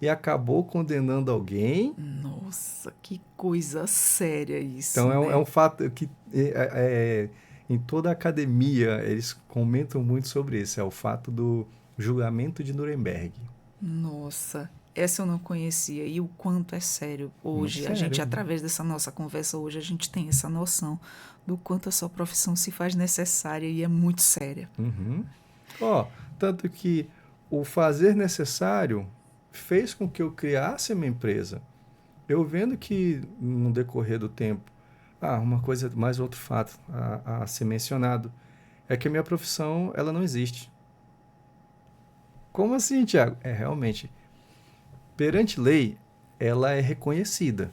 e acabou condenando alguém? Nossa, que coisa séria isso, Então é né? um fato que em toda a academia eles comentam muito sobre isso, é o fato do julgamento de Nuremberg. Nossa, essa eu não conhecia e o quanto é sério Muito hoje. A gente, sério. através dessa nossa conversa hoje, a gente tem essa noção do quanto a sua profissão se faz necessária e é muito séria. Uhum. Ó, tanto que o fazer necessário fez com que eu criasse a minha empresa. Eu vendo que no decorrer do tempo, uma coisa, mais outro fato a ser mencionado, é que a minha profissão, ela não existe. Como assim, Tiago? É realmente, perante lei, ela é reconhecida,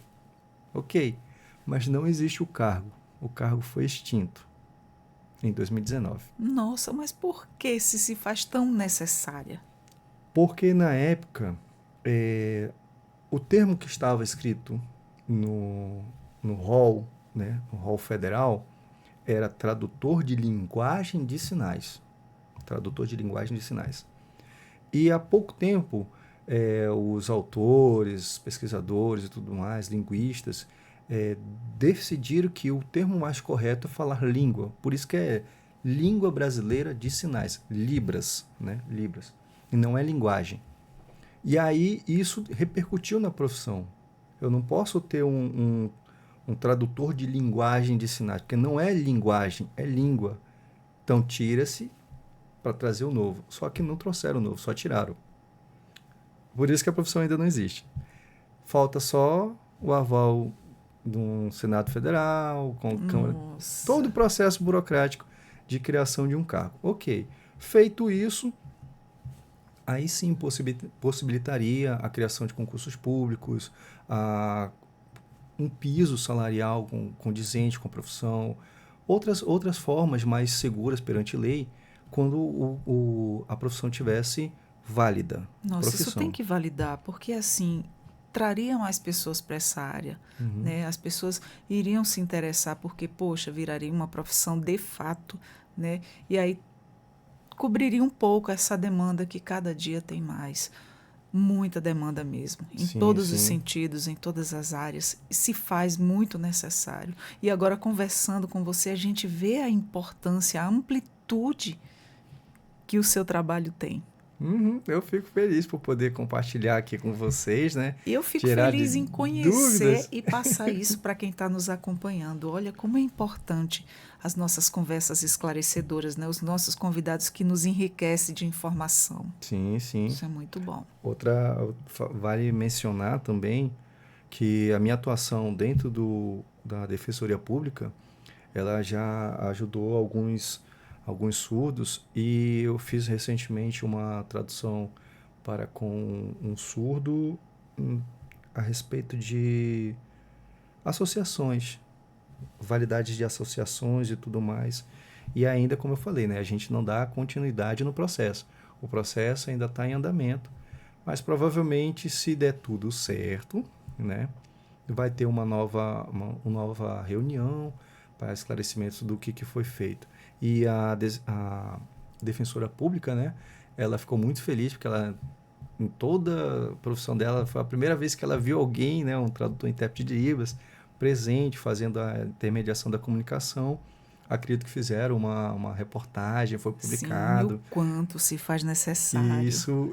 ok, mas não existe o cargo. O cargo foi extinto em 2019. Nossa, mas por que se faz tão necessária? Porque na época, o termo que estava escrito no, no rol, né, no rol federal, era tradutor de linguagem de sinais. Tradutor de linguagem de sinais. E há pouco tempo, os autores, pesquisadores e tudo mais, linguistas, é, decidiram que o termo mais correto é falar língua. Por isso que é língua brasileira de sinais, Libras, né? Libras. E não é linguagem. E aí isso repercutiu na profissão. Eu não posso ter um tradutor de linguagem de sinais, porque não é linguagem, é língua. Então tira-se para trazer o novo. Só que não trouxeram o novo, só tiraram. Por isso que a profissão ainda não existe. Falta só o aval do Senado Federal, com Câmara, todo o Nossa, processo burocrático de criação de um cargo. Ok. Feito isso, aí sim possibilitaria a criação de concursos públicos, a, um piso salarial condizente com a profissão, outras formas mais seguras perante lei, quando a profissão tivesse válida. nossa, isso tem Profissão. que validar, porque assim traria mais pessoas para essa área, Uhum. né? As pessoas iriam se interessar porque, poxa, viraria uma profissão de fato, né? E aí cobriria um pouco essa demanda que cada dia tem mais. Muita demanda mesmo, em Sim, todos os sim. sentidos, em todas as áreas, se faz muito necessário. E agora, conversando com você, a gente vê a importância, a amplitude que o seu trabalho tem. Uhum, eu fico feliz por poder compartilhar aqui com vocês, né? E eu fico Tirar de feliz em conhecer dúvidas. e passar isso para quem está nos acompanhando. Olha como é importante as nossas conversas esclarecedoras, né? Os nossos convidados que nos enriquecem de informação. Sim, sim. Isso é muito bom. Vale mencionar também que a minha atuação dentro da Defensoria Pública, ela já ajudou alguns surdos e eu fiz recentemente uma tradução para com um surdo hum, a respeito de associações, validade de associações e tudo mais. E ainda, como eu falei, né, a gente não dá continuidade no processo. O processo ainda está em andamento, mas provavelmente, se der tudo certo, né, vai ter uma nova reunião para esclarecimentos do que foi feito. E a defensora pública, né, ela ficou muito feliz, porque ela, em toda a profissão dela, foi a primeira vez que ela viu alguém, né, um tradutor intérprete de Libras, presente, fazendo a intermediação da comunicação. Acredito que fizeram uma reportagem, foi Sim, o publicado. quanto se faz E necessário.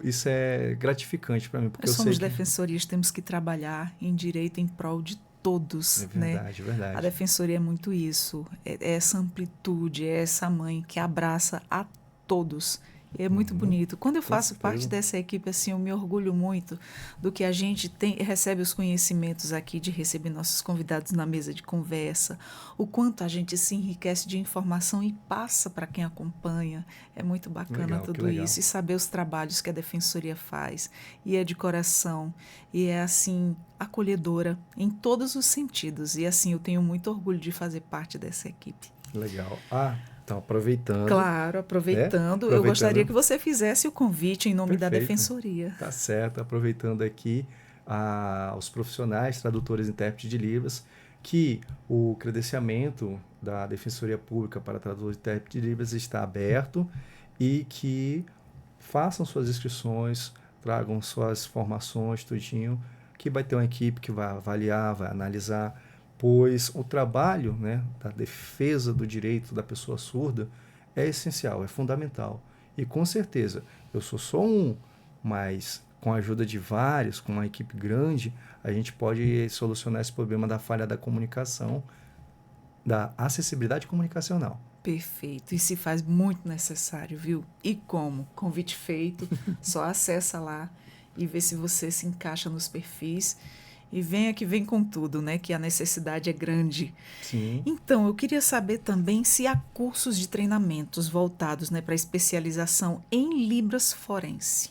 isso é gratificante para mim, porque Nós eu sei somos que... defensorias, temos que trabalhar em direito em prol de É todos, né? verdade, é A verdade. defensoria é muito isso, é essa amplitude, é essa mãe que abraça a todos. É muito Uhum, bonito. Quando eu com faço parte certeza. dessa equipe, assim, eu me orgulho muito do que a gente tem, recebe os conhecimentos aqui, de receber nossos convidados na mesa de conversa, o quanto a gente se enriquece de informação e passa para quem acompanha. É muito bacana Legal, que tudo legal. isso. E saber os trabalhos que a defensoria faz. E é de coração. E é, assim, acolhedora em todos os sentidos. E, assim, eu tenho muito orgulho de fazer parte dessa equipe. Legal. Ah, então aproveitando, Claro, né? aproveitando, eu gostaria Aproveitando, que você fizesse o convite em nome da perfeito. Defensoria. Tá certo. Aproveitando aqui os profissionais, tradutores e intérpretes de Libras, que o credenciamento da Defensoria Pública para tradutores e intérpretes de Libras está aberto e que façam suas inscrições, tragam suas formações, tudinho, que vai ter uma equipe que vai avaliar, vai analisar, pois o trabalho, né, da defesa do direito da pessoa surda é essencial, é fundamental. E com certeza, eu sou só um, mas com a ajuda de vários, com uma equipe grande, a gente pode solucionar esse problema da falha da comunicação, da acessibilidade comunicacional. Perfeito, e se faz muito necessário, viu? E como? Convite feito, só acessa lá e vê se você se encaixa nos perfis e venha que vem com tudo, né? Que a necessidade é grande. Sim. Então, eu queria saber também se há cursos de treinamentos voltados, né, para especialização em Libras forense.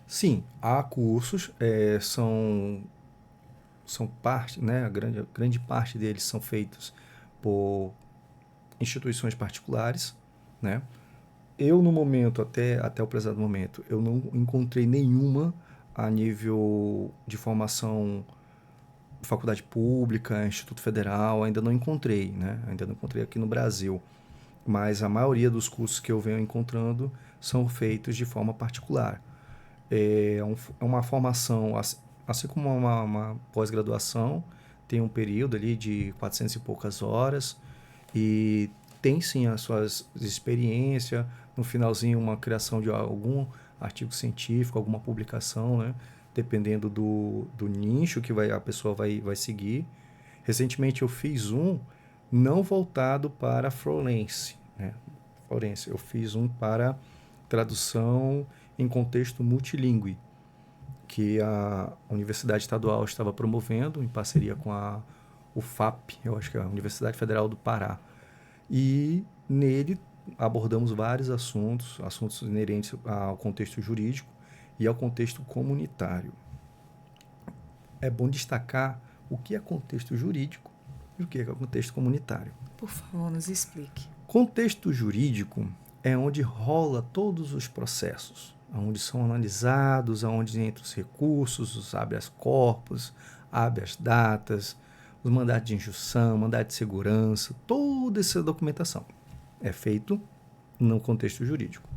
Sim, há cursos, são parte, né, a grande parte deles são feitos por instituições particulares, né? Eu, no momento, até o presente momento, eu não encontrei nenhuma a nível de formação faculdade pública, Instituto Federal, ainda não encontrei, né? Ainda não encontrei aqui no Brasil. Mas a maioria dos cursos que eu venho encontrando são feitos de forma particular. É uma formação, assim como uma pós-graduação, tem um período ali de 400 e poucas horas e tem sim as suas experiências, no finalzinho uma criação de algum artigo científico, alguma publicação, né? Dependendo do nicho que a pessoa vai seguir. Recentemente eu fiz um não voltado para forense, né? Forense. Eu fiz um para tradução em contexto multilingüe, que a Universidade Estadual estava promovendo em parceria com a UFAP, eu acho que é a Universidade Federal do Pará. E nele abordamos vários assuntos inerentes ao contexto jurídico e ao contexto comunitário. É bom destacar o que é contexto jurídico e o que é contexto comunitário. Por favor, nos explique. Contexto jurídico é onde rola todos os processos, onde são analisados, onde entram os recursos, os habeas corpus, habeas datas, os mandados de injunção, mandado de segurança, toda essa documentação é feito no contexto jurídico.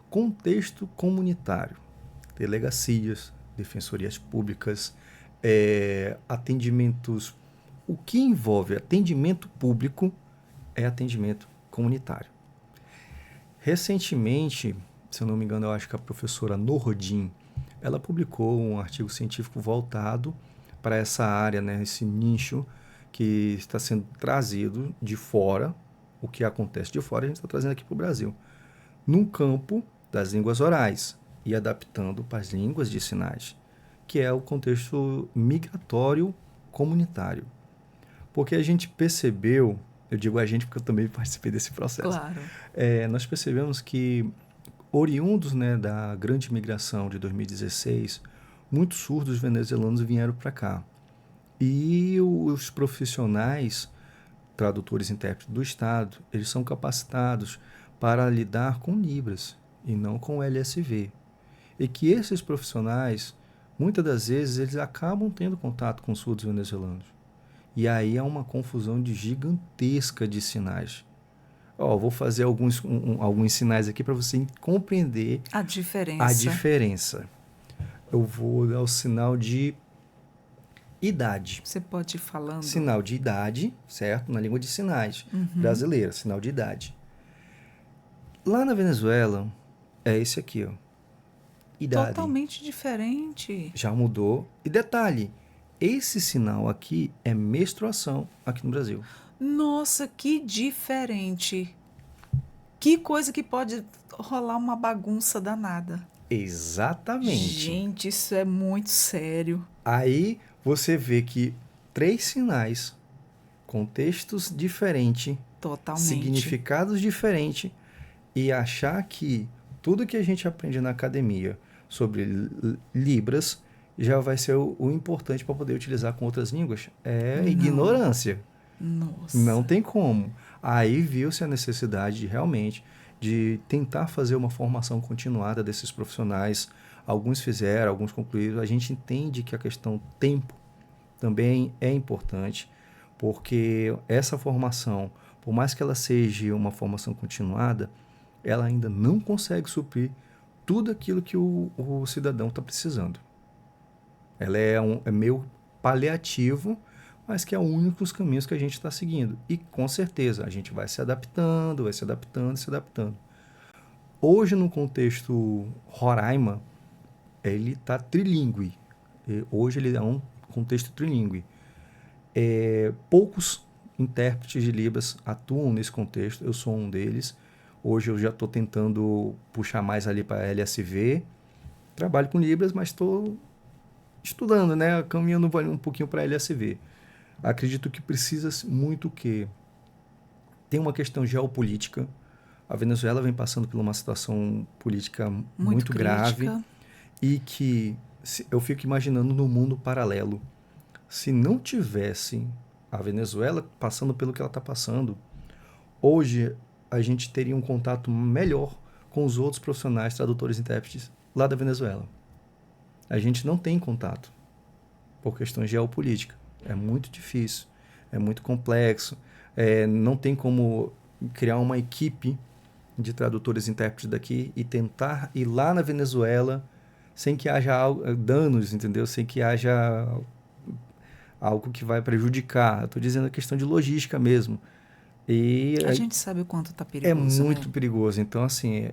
Contexto comunitário, delegacias, defensorias públicas, atendimentos. O que envolve atendimento público é atendimento comunitário. Recentemente, se eu não me engano, eu acho que a professora Nordin, ela publicou um artigo científico voltado para essa área, né, esse nicho que está sendo trazido de fora, o que acontece de fora a gente está trazendo aqui para o Brasil, no campo das línguas orais e adaptando para as línguas de sinais, que é o contexto migratório comunitário. Porque a gente percebeu, eu digo a gente porque eu também participei desse processo, Claro. nós percebemos que, oriundos, né, da grande migração de 2016, muitos surdos venezuelanos vieram para cá. E os profissionais, tradutores e intérpretes do Estado, eles são capacitados para lidar com Libras e não com LSV. E que esses profissionais, muitas das vezes, eles acabam tendo contato com surdos venezuelanos. E aí é uma confusão gigantesca de sinais. Ó, vou fazer alguns sinais aqui para você compreender A a diferença. diferença. Eu vou dar o sinal de idade. Você pode ir falando. Sinal de idade, certo? Na língua de sinais brasileira, sinal de idade. Lá na Venezuela, é esse aqui, ó. Idade. Totalmente diferente. Já mudou. E detalhe, esse sinal aqui é menstruação aqui no Brasil. Nossa, que diferente. Que coisa que pode rolar uma bagunça danada. Exatamente. Gente, isso é muito sério. Aí você vê que 3 sinais, contextos diferentes, Totalmente. significados diferentes, e achar que tudo que a gente aprende na academia sobre Libras já vai ser o importante para poder utilizar com outras línguas. É ignorância. Nossa. Não tem como. Aí viu-se a necessidade realmente de tentar fazer uma formação continuada desses profissionais. Alguns fizeram, alguns concluíram. A gente entende que a questão tempo também é importante, porque essa formação, por mais que ela seja uma formação continuada, ela ainda não consegue suprir tudo aquilo que o cidadão está precisando. Ela é meio paliativo, mas que é o único dos caminhos que a gente está seguindo. E com certeza a gente vai se adaptando, vai se adaptando, se adaptando. Hoje, no contexto Roraima, ele está trilingüe. Hoje ele é um contexto trilingüe. Poucos intérpretes de Libras atuam nesse contexto, eu sou um deles. Hoje eu já estou tentando puxar mais ali para LSV. Trabalho com Libras, mas estou estudando, né? Caminhando um pouquinho para LSV. Acredito que precisa muito que tem uma questão geopolítica. A Venezuela vem passando por uma situação política muito grave e que eu fico imaginando no mundo paralelo. Se não tivesse a Venezuela passando pelo que ela está passando, hoje a gente teria um contato melhor com os outros profissionais, tradutores e intérpretes lá da Venezuela. A gente não tem contato por questões geopolíticas. É muito difícil, é muito complexo. Não tem como criar uma equipe de tradutores e intérpretes daqui e tentar ir lá na Venezuela sem que haja danos, entendeu? Sem que haja algo que vai prejudicar. Estou dizendo a questão de logística mesmo. E a gente sabe o quanto está perigoso, é muito perigoso. Então, assim,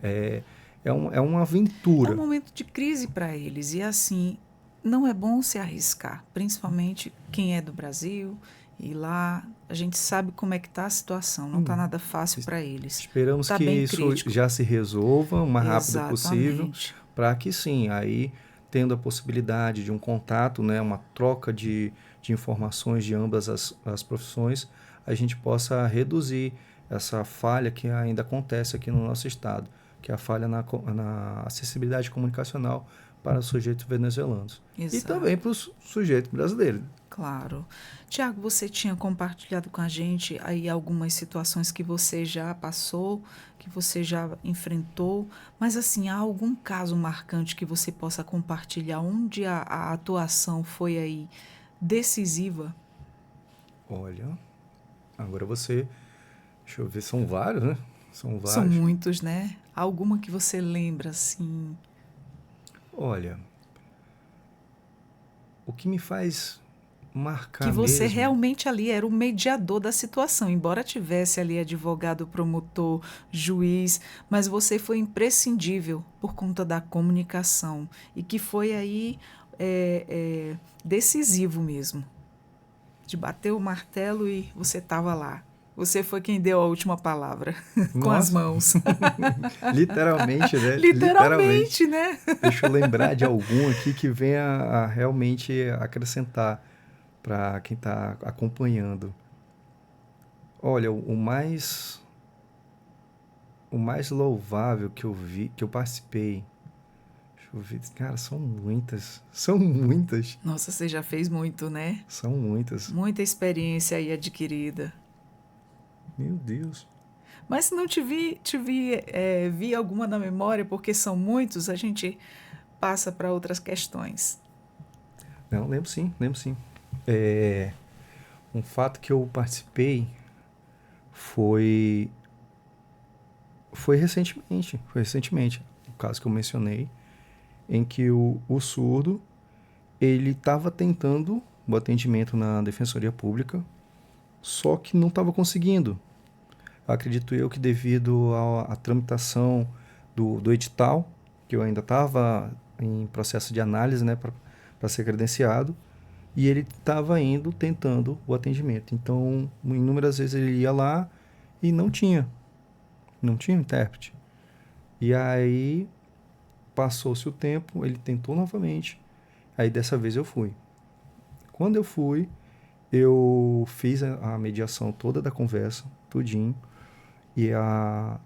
é uma aventura. É um momento de crise para eles. E, assim, não é bom se arriscar. Principalmente quem é do Brasil. E lá a gente sabe como é que está a situação. Não está nada fácil para eles. Esperamos que isso já se resolva o mais rápido possível. Para que, sim, aí tendo a possibilidade de um contato, né, uma troca de informações de ambas as profissões, a gente possa reduzir essa falha que ainda acontece aqui no nosso estado, que é a falha na acessibilidade comunicacional para os sujeitos venezuelanos. Exato. E também para os sujeitos brasileiros. Claro. Tiago, você tinha compartilhado com a gente aí algumas situações que você já passou, que você já enfrentou, mas assim, há algum caso marcante que você possa compartilhar onde a atuação foi aí decisiva? Olha, agora você... Deixa eu ver, são vários, né? São vários. São muitos, né? Alguma que você lembra, assim? Olha, o que me faz marcar que você mesmo... realmente ali era o mediador da situação, embora tivesse ali advogado, promotor, juiz, mas você foi imprescindível por conta da comunicação e que foi aí decisivo mesmo, de bater o martelo e você estava lá. Você foi quem deu a última palavra, com as mãos. Literalmente, né? Literalmente, né? Deixa eu lembrar de algum aqui que venha a realmente acrescentar para quem está acompanhando. Olha, o mais louvável que eu vi, que eu participei, deixa eu ver, cara, são muitas. Nossa, você já fez muito, né? São muitas. Muita experiência aí adquirida. Meu Deus. Mas se não vi alguma na memória, porque são muitos, a gente passa para outras questões. Não, lembro sim. Um fato que eu participei foi foi recentemente, o caso que eu mencionei, em que o surdo, ele estava tentando o atendimento na Defensoria Pública, só que não estava conseguindo. Acredito eu que devido à tramitação do edital, que eu ainda estava em processo de análise, né, para ser credenciado, e ele estava indo tentando o atendimento. Então, inúmeras vezes ele ia lá e não tinha intérprete. E aí passou-se o tempo, ele tentou novamente, aí dessa vez eu fui. Quando eu fui, eu fiz a mediação toda da conversa, tudinho, e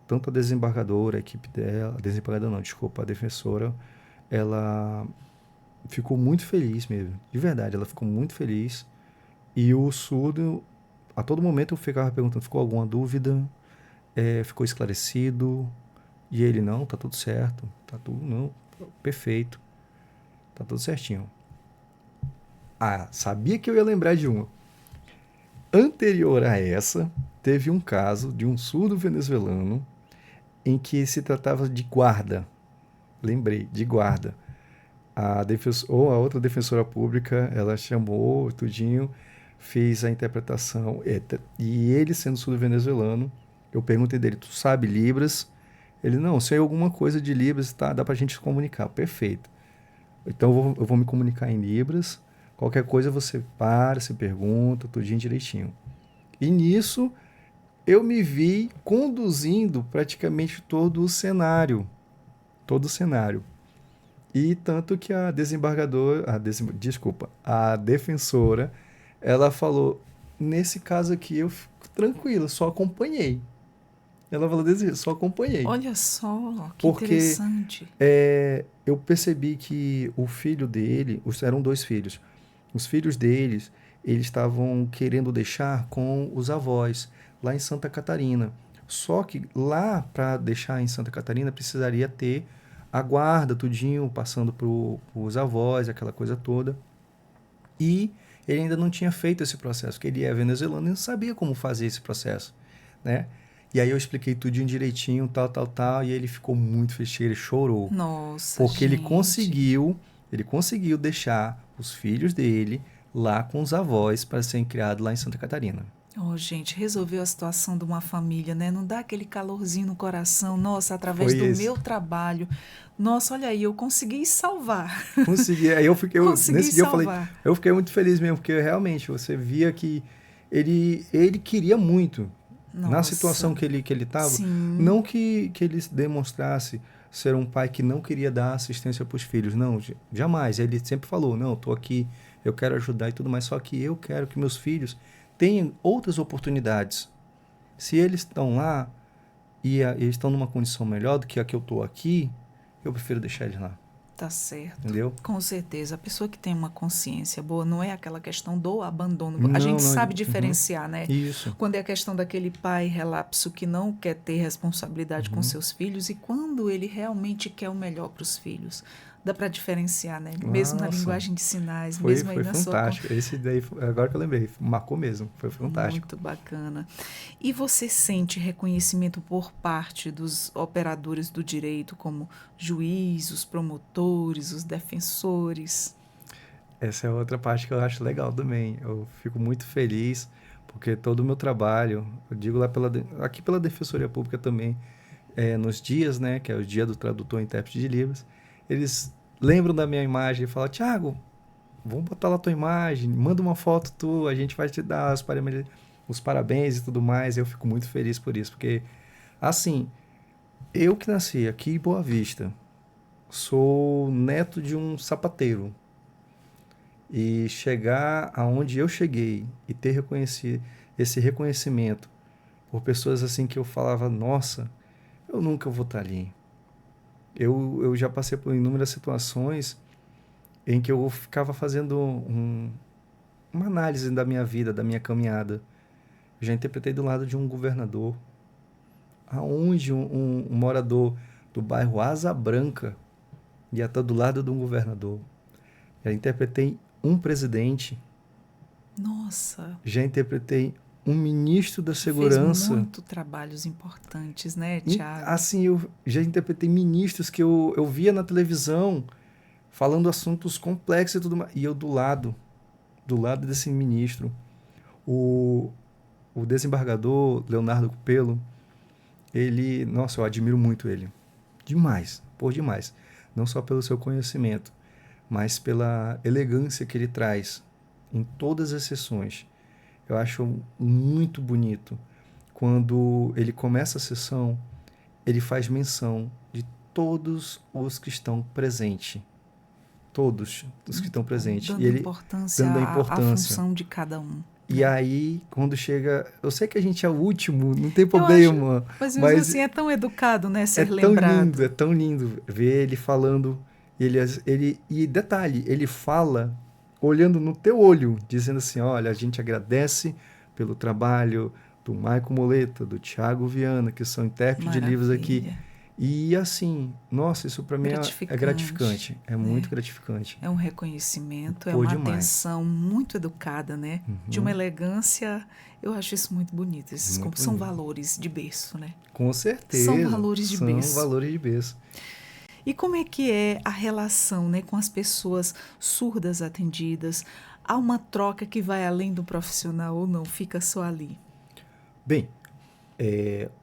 tanto a desembargadora, a equipe dela, a desembargadora não, desculpa, a defensora, ela ficou muito feliz mesmo, de verdade, ela ficou muito feliz. E o surdo, a todo momento eu ficava perguntando, ficou alguma dúvida? Ficou esclarecido? E ele, não, tá tudo certo, tá tudo, não, perfeito, tá tudo certinho. Ah, sabia que eu ia lembrar de uma. Anterior a essa, teve um caso de um surdo venezuelano em que se tratava de guarda. Lembrei, de guarda. A outra defensora pública, ela chamou tudinho, fez a interpretação. E ele, sendo surdo venezuelano, eu perguntei dele, tu sabe Libras? Ele, não, sei alguma coisa de Libras, tá, dá pra gente se comunicar. Perfeito. Então eu vou me comunicar em Libras. Qualquer coisa você para, se pergunta, tudinho direitinho. E nisso eu me vi conduzindo praticamente todo o cenário. Todo o cenário. E tanto que a desembargadora, desculpa, a defensora, ela falou, nesse caso aqui eu fico tranquila, só acompanhei. Ela falou desse jeito, só acompanhei. Olha só, que Porque interessante. eu percebi que o filho dele, eram dois filhos, os filhos deles, eles estavam querendo deixar com os avós, lá em Santa Catarina. Só que lá, para deixar em Santa Catarina, precisaria ter a guarda, tudinho, passando para os avós, aquela coisa toda. E ele ainda não tinha feito esse processo, porque ele é venezuelano e não sabia como fazer esse processo, né? E aí eu expliquei tudinho direitinho, tal, tal, tal, e ele ficou muito feliz, ele chorou. Nossa, Porque gente. ele conseguiu deixar os filhos dele lá com os avós para serem criados lá em Santa Catarina. Oh, gente, resolveu a situação de uma família, né? Não dá aquele calorzinho no coração. Nossa, através Foi do esse. meu trabalho. Nossa, olha aí, eu consegui salvar. Consegui. Aí Consegui nesse dia eu falei, salvar. eu fiquei muito feliz mesmo, porque realmente você via que ele queria muito. Na situação Nossa, que ele estava, sim. não que ele demonstrasse ser um pai que não queria dar assistência para os filhos, não, jamais. Ele sempre falou, não, estou aqui, eu quero ajudar e tudo mais, só que eu quero que meus filhos tenham outras oportunidades. Se eles estão lá eles estão numa condição melhor do que a que eu estou aqui, eu prefiro deixar eles lá, Tá certo. entendeu? Com certeza. A pessoa que tem uma consciência boa não é aquela questão do abandono. A Não, gente não, sabe uhum, diferenciar, né? isso, Quando é a questão daquele pai relapso que não quer ter responsabilidade com uhum. seus filhos e quando ele realmente quer o melhor para os filhos. Dá para diferenciar, né? Mesmo na Nossa, linguagem de sinais, foi, mesmo aí foi na sua. fantástico. Esse daí, agora que eu lembrei, marcou mesmo, foi fantástico. Muito bacana. E você sente reconhecimento por parte dos operadores do direito, como juiz, os promotores, os defensores? Essa é outra parte que eu acho legal também. Eu fico muito feliz porque todo o meu trabalho, eu digo lá aqui pela Defensoria Pública também, nos dias, né, que é o dia do tradutor e intérprete de Libras, eles lembram da minha imagem e falam, Tiago, vamos botar lá a tua imagem, manda uma foto tua, a gente vai te dar os parabéns e tudo mais. Eu fico muito feliz por isso, porque, assim, eu que nasci aqui em Boa Vista, sou neto de um sapateiro, e chegar aonde eu cheguei e ter reconhecido esse reconhecimento por pessoas assim que eu falava, nossa, eu nunca vou estar ali. Eu já passei por inúmeras situações em que eu ficava fazendo uma análise da minha vida, da minha caminhada. Eu já interpretei do lado de um governador, aonde um morador do bairro Asa Branca ia estar do lado de um governador. Já interpretei um presidente, Nossa, Já interpretei um ministro da fez segurança. muito trabalhos importantes, né, Tiago? Assim, eu já interpretei ministros que eu via na televisão falando assuntos complexos e tudo mais. E eu do lado desse ministro. O, o desembargador Leonardo Cupelo, ele, nossa, eu admiro muito ele. Demais, por demais. Não só pelo seu conhecimento, mas pela elegância que ele traz em todas as sessões. Eu acho muito bonito quando ele começa a sessão, ele faz menção de todos os que estão presentes. Todos os que Muito estão bom. presentes. E Dando ele importância dando a à importância. função de cada um, E né? aí, quando chega. Eu sei que a gente é o último, não tem Eu acho, problema, mas mesmo mas assim é tão educado, né, ser lembrado. é tão lindo ver ele falando. E detalhe, ele fala olhando no teu olho, dizendo assim: olha, a gente agradece pelo trabalho do Maico Moleta, do Thiago Viana, que são intérpretes de livros aqui. Maravilha. E assim, nossa, isso para mim é Gratificante, gratificante, é muito né? gratificante. É um reconhecimento, é Pô, uma demais. atenção muito educada, né? De uma Uhum, elegância. Eu acho isso muito bonito. muito São bonito. valores de berço, né? Com São certeza, valores de são berço. valores de berço. E como é que é a relação, né, com as pessoas surdas atendidas? Há uma troca que vai além do profissional ou não? Fica só ali? Bem,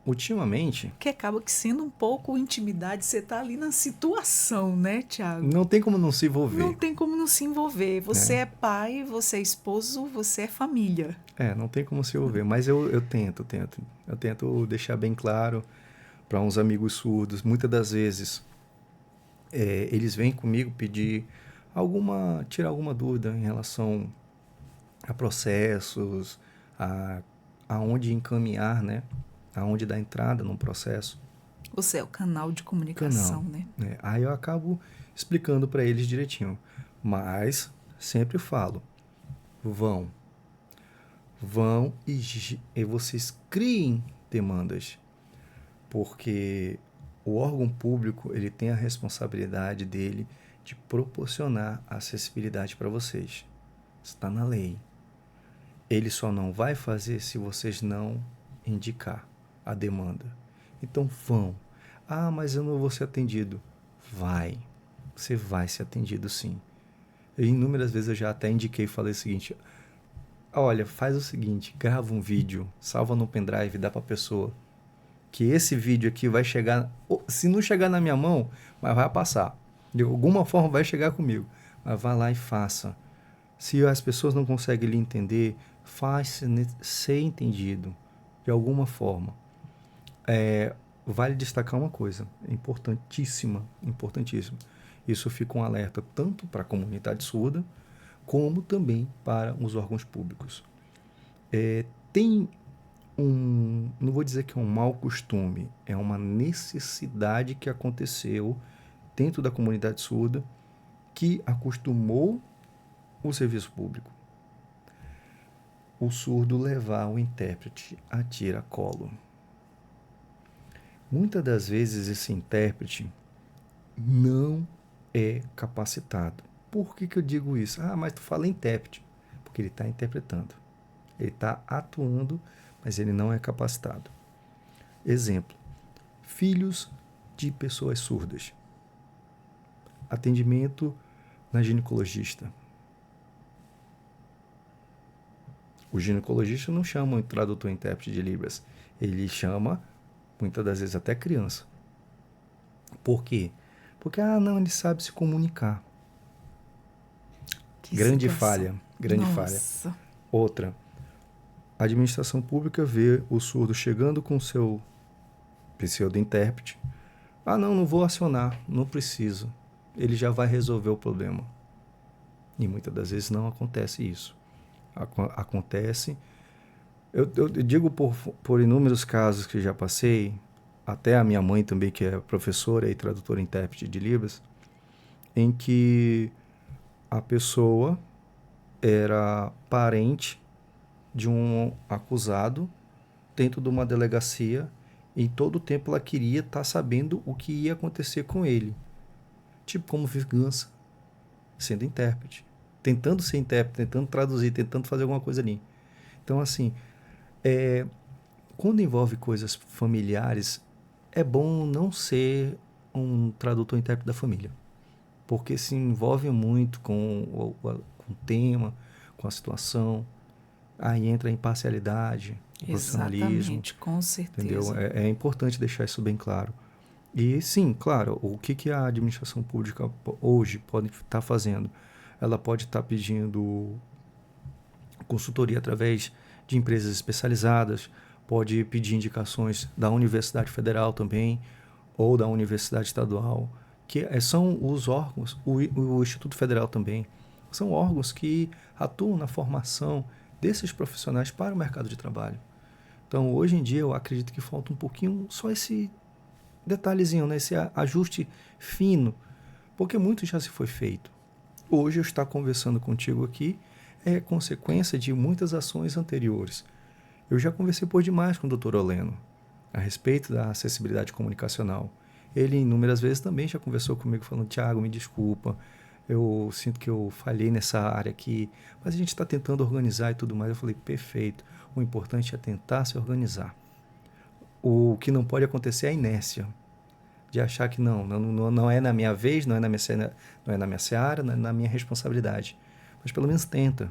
ultimamente, Que acaba que sendo um pouco intimidade, você tá ali na situação, né, Tiago? não tem como não se Não envolver, tem como não se envolver. Você né? é pai, você é esposo, você é família. Não tem como se envolver, mas eu tento deixar bem claro para uns amigos surdos. Muitas das vezes, eles vêm comigo pedir tirar alguma dúvida em relação a processos, a aonde encaminhar, né? Aonde dar entrada num processo. Você é o canal de Canal, comunicação, né? né? Aí eu acabo explicando para eles direitinho. Mas sempre falo, vão, e vocês criem demandas, porque o órgão público ele tem a responsabilidade dele de proporcionar acessibilidade para vocês. Está na lei. Ele só não vai fazer se vocês não indicar a demanda. Então vão. Ah, mas eu não vou ser atendido. Vai. Você vai ser atendido sim. Inúmeras vezes eu já até indiquei e falei o seguinte: olha, faz o seguinte, grava um vídeo, salva no pendrive, dá para a pessoa. Que esse vídeo aqui vai chegar, se não chegar na minha mão, mas vai passar. De alguma forma vai chegar comigo. Mas vá lá e faça. Se as pessoas não conseguem lhe entender, faz ser entendido de alguma forma. Vale destacar uma coisa, importantíssima, importantíssima. Isso fica um alerta tanto para a comunidade surda, como também para os órgãos públicos. Tem não vou dizer que é um mau costume, é uma necessidade que aconteceu dentro da comunidade surda que acostumou o serviço público. O surdo levar o intérprete a tiracolo. Muitas das vezes esse intérprete não é capacitado. Por que eu digo isso? Ah, mas tu fala intérprete. Porque ele está interpretando. Ele está atuando, mas ele não é capacitado. Exemplo: filhos de pessoas surdas. Atendimento na ginecologista. O ginecologista não chama o tradutor intérprete de Libras. Ele chama, muitas das vezes, até criança. Por quê? Porque, não, ele sabe se comunicar. Que Grande situação. falha, grande falha. Nossa. Outra, a administração pública vê o surdo chegando com seu pseudo-intérprete. Não vou acionar, não preciso. Ele já vai resolver o problema. E muitas das vezes não acontece isso. Acontece. Eu digo por inúmeros casos que já passei, até a minha mãe também, que é professora e tradutora intérprete de Libras, em que a pessoa era parente de um acusado dentro de uma delegacia e em todo o tempo ela queria estar sabendo o que ia acontecer com ele. Tipo como vingança, sendo intérprete. tentando ser intérprete, tentando traduzir, tentando fazer alguma coisa ali. Então, assim, quando envolve coisas familiares, é bom não ser um tradutor intérprete da família, porque se envolve muito com o tema, com a situação, aí entra a imparcialidade, o profissionalismo, Exatamente, com entendeu? certeza. É importante deixar isso bem claro. E sim, claro, o que a administração pública hoje pode estar fazendo? Ela pode estar pedindo consultoria através de empresas especializadas, pode pedir indicações da Universidade Federal também, ou da Universidade Estadual, que são os órgãos, o Instituto Federal também, são órgãos que atuam na formação desses profissionais para o mercado de trabalho. Então, hoje em dia, eu acredito que falta um pouquinho, só esse detalhezinho, né? Esse ajuste fino, porque muito já se foi feito. Hoje eu estar conversando contigo aqui é consequência de muitas ações anteriores. Eu já conversei por demais com o Dr. Oleno a respeito da acessibilidade comunicacional. Ele inúmeras vezes também já conversou comigo falando: Tiago, me desculpa, eu sinto que eu falhei nessa área aqui, mas a gente está tentando organizar e tudo mais. Eu falei: perfeito, o importante é tentar se organizar. O que não pode acontecer é a inércia, de achar que não é na minha vez, não é na minha seara, não é na minha responsabilidade. Mas pelo menos tenta.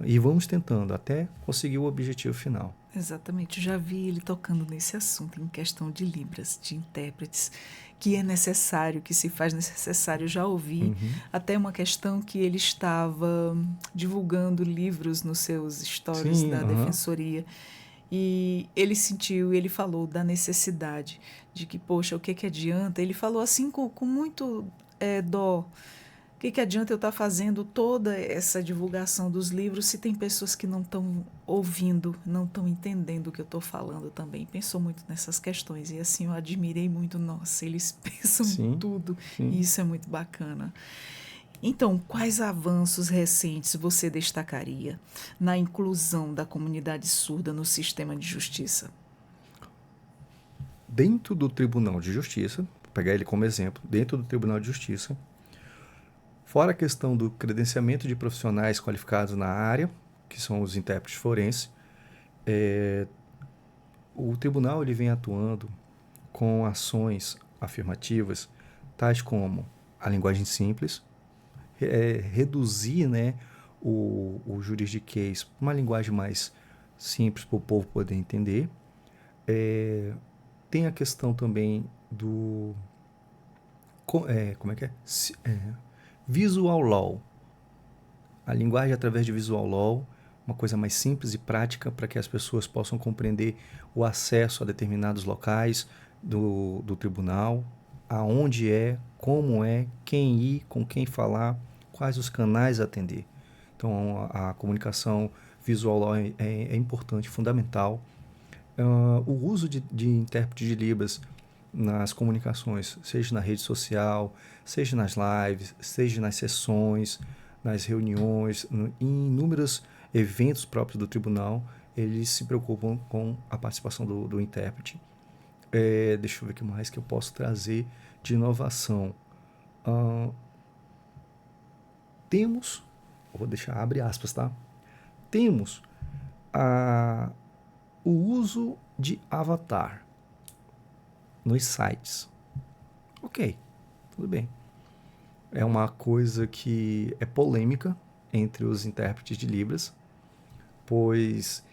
E vamos tentando até conseguir o objetivo final. Exatamente, eu já vi ele tocando nesse assunto, em questão de libras, de intérpretes, que é necessário, que se faz necessário. Eu já ouvi até uma questão que ele estava divulgando livros nos seus stories Sim, da Defensoria, e ele sentiu, ele falou da necessidade de que, poxa, o que que adianta? Ele falou assim com muito dó. O que que adianta eu estar fazendo toda essa divulgação dos livros se tem pessoas que não estão ouvindo, não estão entendendo o que eu estou falando também? Pensou muito nessas questões e assim eu admirei muito. Nossa, eles pensam em sim, tudo sim. e isso é muito bacana. Então, quais avanços recentes você destacaria na inclusão da comunidade surda no sistema de justiça? Dentro do Tribunal de Justiça, vou pegar ele como exemplo, dentro do Tribunal de Justiça, fora a questão do credenciamento de profissionais qualificados na área, que são os intérpretes forenses, o tribunal ele vem atuando com ações afirmativas, tais como a linguagem simples, reduzir, né, o juridiquês para uma linguagem mais simples para o povo poder entender. Tem a questão também do como é que é? Visual Law. A linguagem através de Visual Law, uma coisa mais simples e prática para que as pessoas possam compreender o acesso a determinados locais do tribunal, aonde como quem ir, com quem falar, quais os canais a atender. Então, a comunicação Visual Law é importante, fundamental. O uso de intérprete de Libras nas comunicações, seja na rede social, seja nas lives, seja nas sessões, nas reuniões, em inúmeros eventos próprios do tribunal, eles se preocupam com a participação do intérprete. Deixa eu ver o que mais que eu posso trazer de inovação. Temos, vou deixar abre aspas, tá? Temos o uso de avatar nos sites. Ok, tudo bem. É uma coisa que é polêmica entre os intérpretes de Libras, pois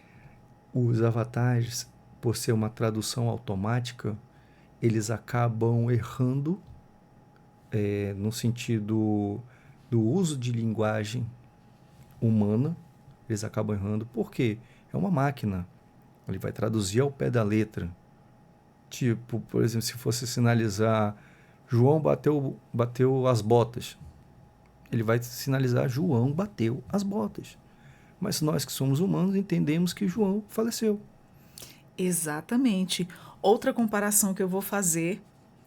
os avatares, por ser uma tradução automática, eles acabam errando no sentido do uso de linguagem humana, eles acabam errando, porque é uma máquina, ele vai traduzir ao pé da letra. Tipo, por exemplo, se fosse sinalizar João bateu as botas, ele vai sinalizar João bateu as botas. Mas nós que somos humanos entendemos que João faleceu. Exatamente. Outra comparação que eu vou fazer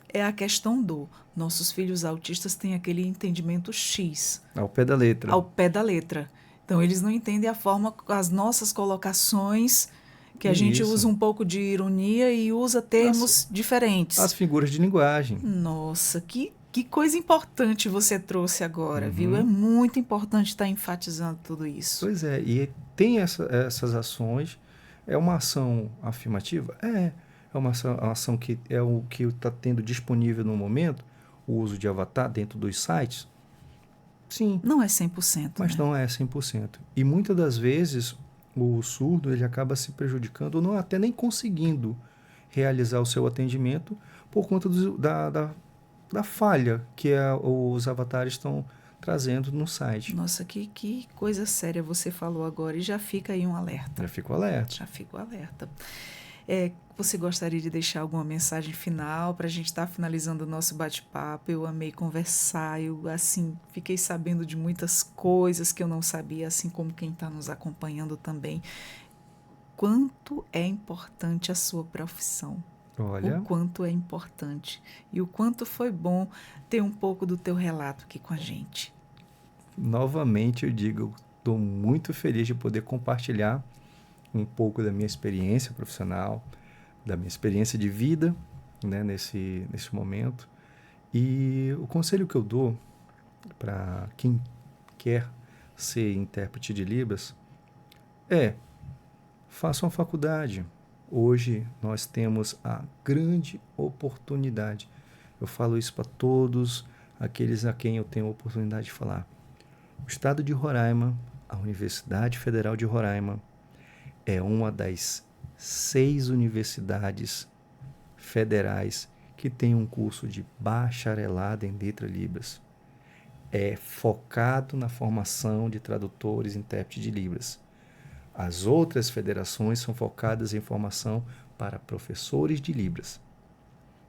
é a questão do nossos filhos autistas têm aquele entendimento X, Ao pé da letra. ao pé da letra. Então, eles não entendem a forma, as nossas colocações, que a gente Isso. usa um pouco de ironia e usa termos diferentes. As figuras de linguagem. Nossa, que Que coisa importante você trouxe agora, viu? É muito importante estar enfatizando tudo isso. Pois é, e tem essas ações. É uma ação afirmativa? É uma ação que é o que está tendo disponível no momento, o uso de avatar dentro dos sites? Sim, Não é 100%, mas né? não é 100%. E muitas das vezes o surdo ele acaba se prejudicando, ou não até nem conseguindo realizar o seu atendimento por conta da falha que os avatares estão trazendo no site. Nossa, que coisa séria você falou agora e já fica aí um alerta. Já fico alerta. Já fico alerta. Você gostaria de deixar alguma mensagem final para a gente estar finalizando o nosso bate-papo? Eu amei conversar, eu assim fiquei sabendo de muitas coisas que eu não sabia, assim como quem está nos acompanhando também. Quanto é importante a sua profissão? Olha, O quanto é importante e o quanto foi bom ter um pouco do teu relato aqui com a gente. novamente eu digo, estou muito feliz de poder compartilhar um pouco da minha experiência profissional, da minha experiência de vida, né, nesse momento. E o conselho que eu dou para quem quer ser intérprete de Libras é: faça uma faculdade. Hoje nós temos a grande oportunidade. Eu falo isso para todos aqueles a quem eu tenho a oportunidade de falar. O estado de Roraima, a Universidade Federal de Roraima, é uma das 6 universidades federais que tem um curso de bacharelado em Letras Libras. É focado na formação de tradutores e intérpretes de Libras. As outras federações são focadas em formação para professores de Libras.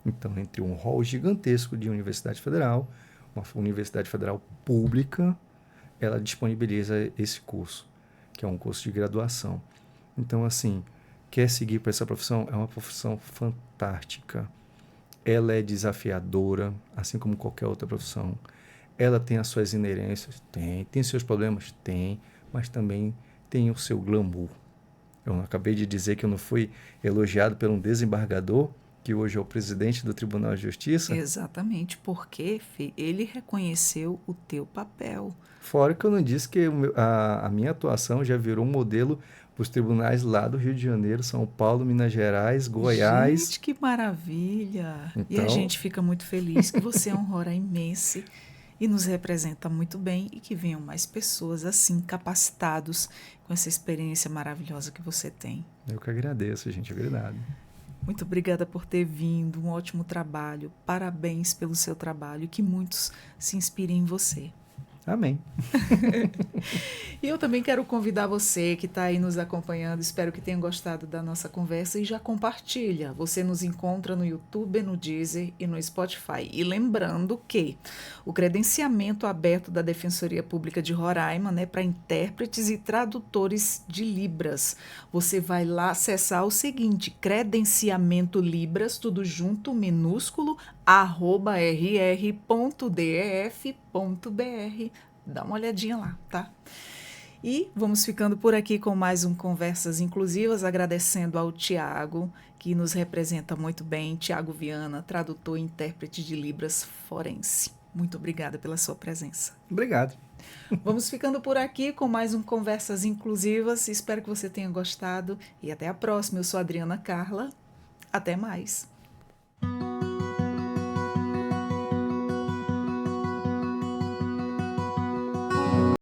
Então, entre um rol gigantesco de universidade federal, uma universidade federal pública, ela disponibiliza esse curso, que é um curso de graduação. Então, assim, quer seguir para essa profissão? É uma profissão fantástica. Ela é desafiadora, assim como qualquer outra profissão. Ela tem as suas inerências? Tem seus problemas? Tem, mas também tem o seu glamour. Eu acabei de dizer que eu não fui elogiado por um desembargador, que hoje é o presidente do Tribunal de Justiça? Exatamente, porque ele reconheceu o teu papel. Fora que eu não disse que a minha atuação já virou um modelo para os tribunais lá do Rio de Janeiro, São Paulo, Minas Gerais, Goiás. Gente, que maravilha! E a Então, gente fica muito feliz que você é um roraimense e nos representa muito bem e que venham mais pessoas assim, capacitados com essa experiência maravilhosa que você tem. eu que agradeço, gente. Obrigado. Muito obrigada por ter vindo, um ótimo trabalho, parabéns pelo seu trabalho e que muitos se inspirem em você. Amém. E eu também quero convidar você que está aí nos acompanhando, espero que tenha gostado da nossa conversa e já compartilha. Você nos encontra no YouTube, no Deezer e no Spotify. E lembrando que o credenciamento aberto da Defensoria Pública de Roraima, né, para intérpretes e tradutores de Libras, você vai lá acessar o seguinte, credenciamento Libras, tudo junto, minúsculo, @rr.def.br. Dá uma olhadinha lá, tá? E vamos ficando por aqui com mais um Conversas Inclusivas, agradecendo ao Tiago, que nos representa muito bem, Tiago Viana, tradutor e intérprete de Libras forense. Muito obrigada pela sua presença. Obrigado. Vamos ficando por aqui com mais um Conversas Inclusivas. Espero que você tenha gostado e até a próxima. Eu sou a Adriana Carla. Até mais.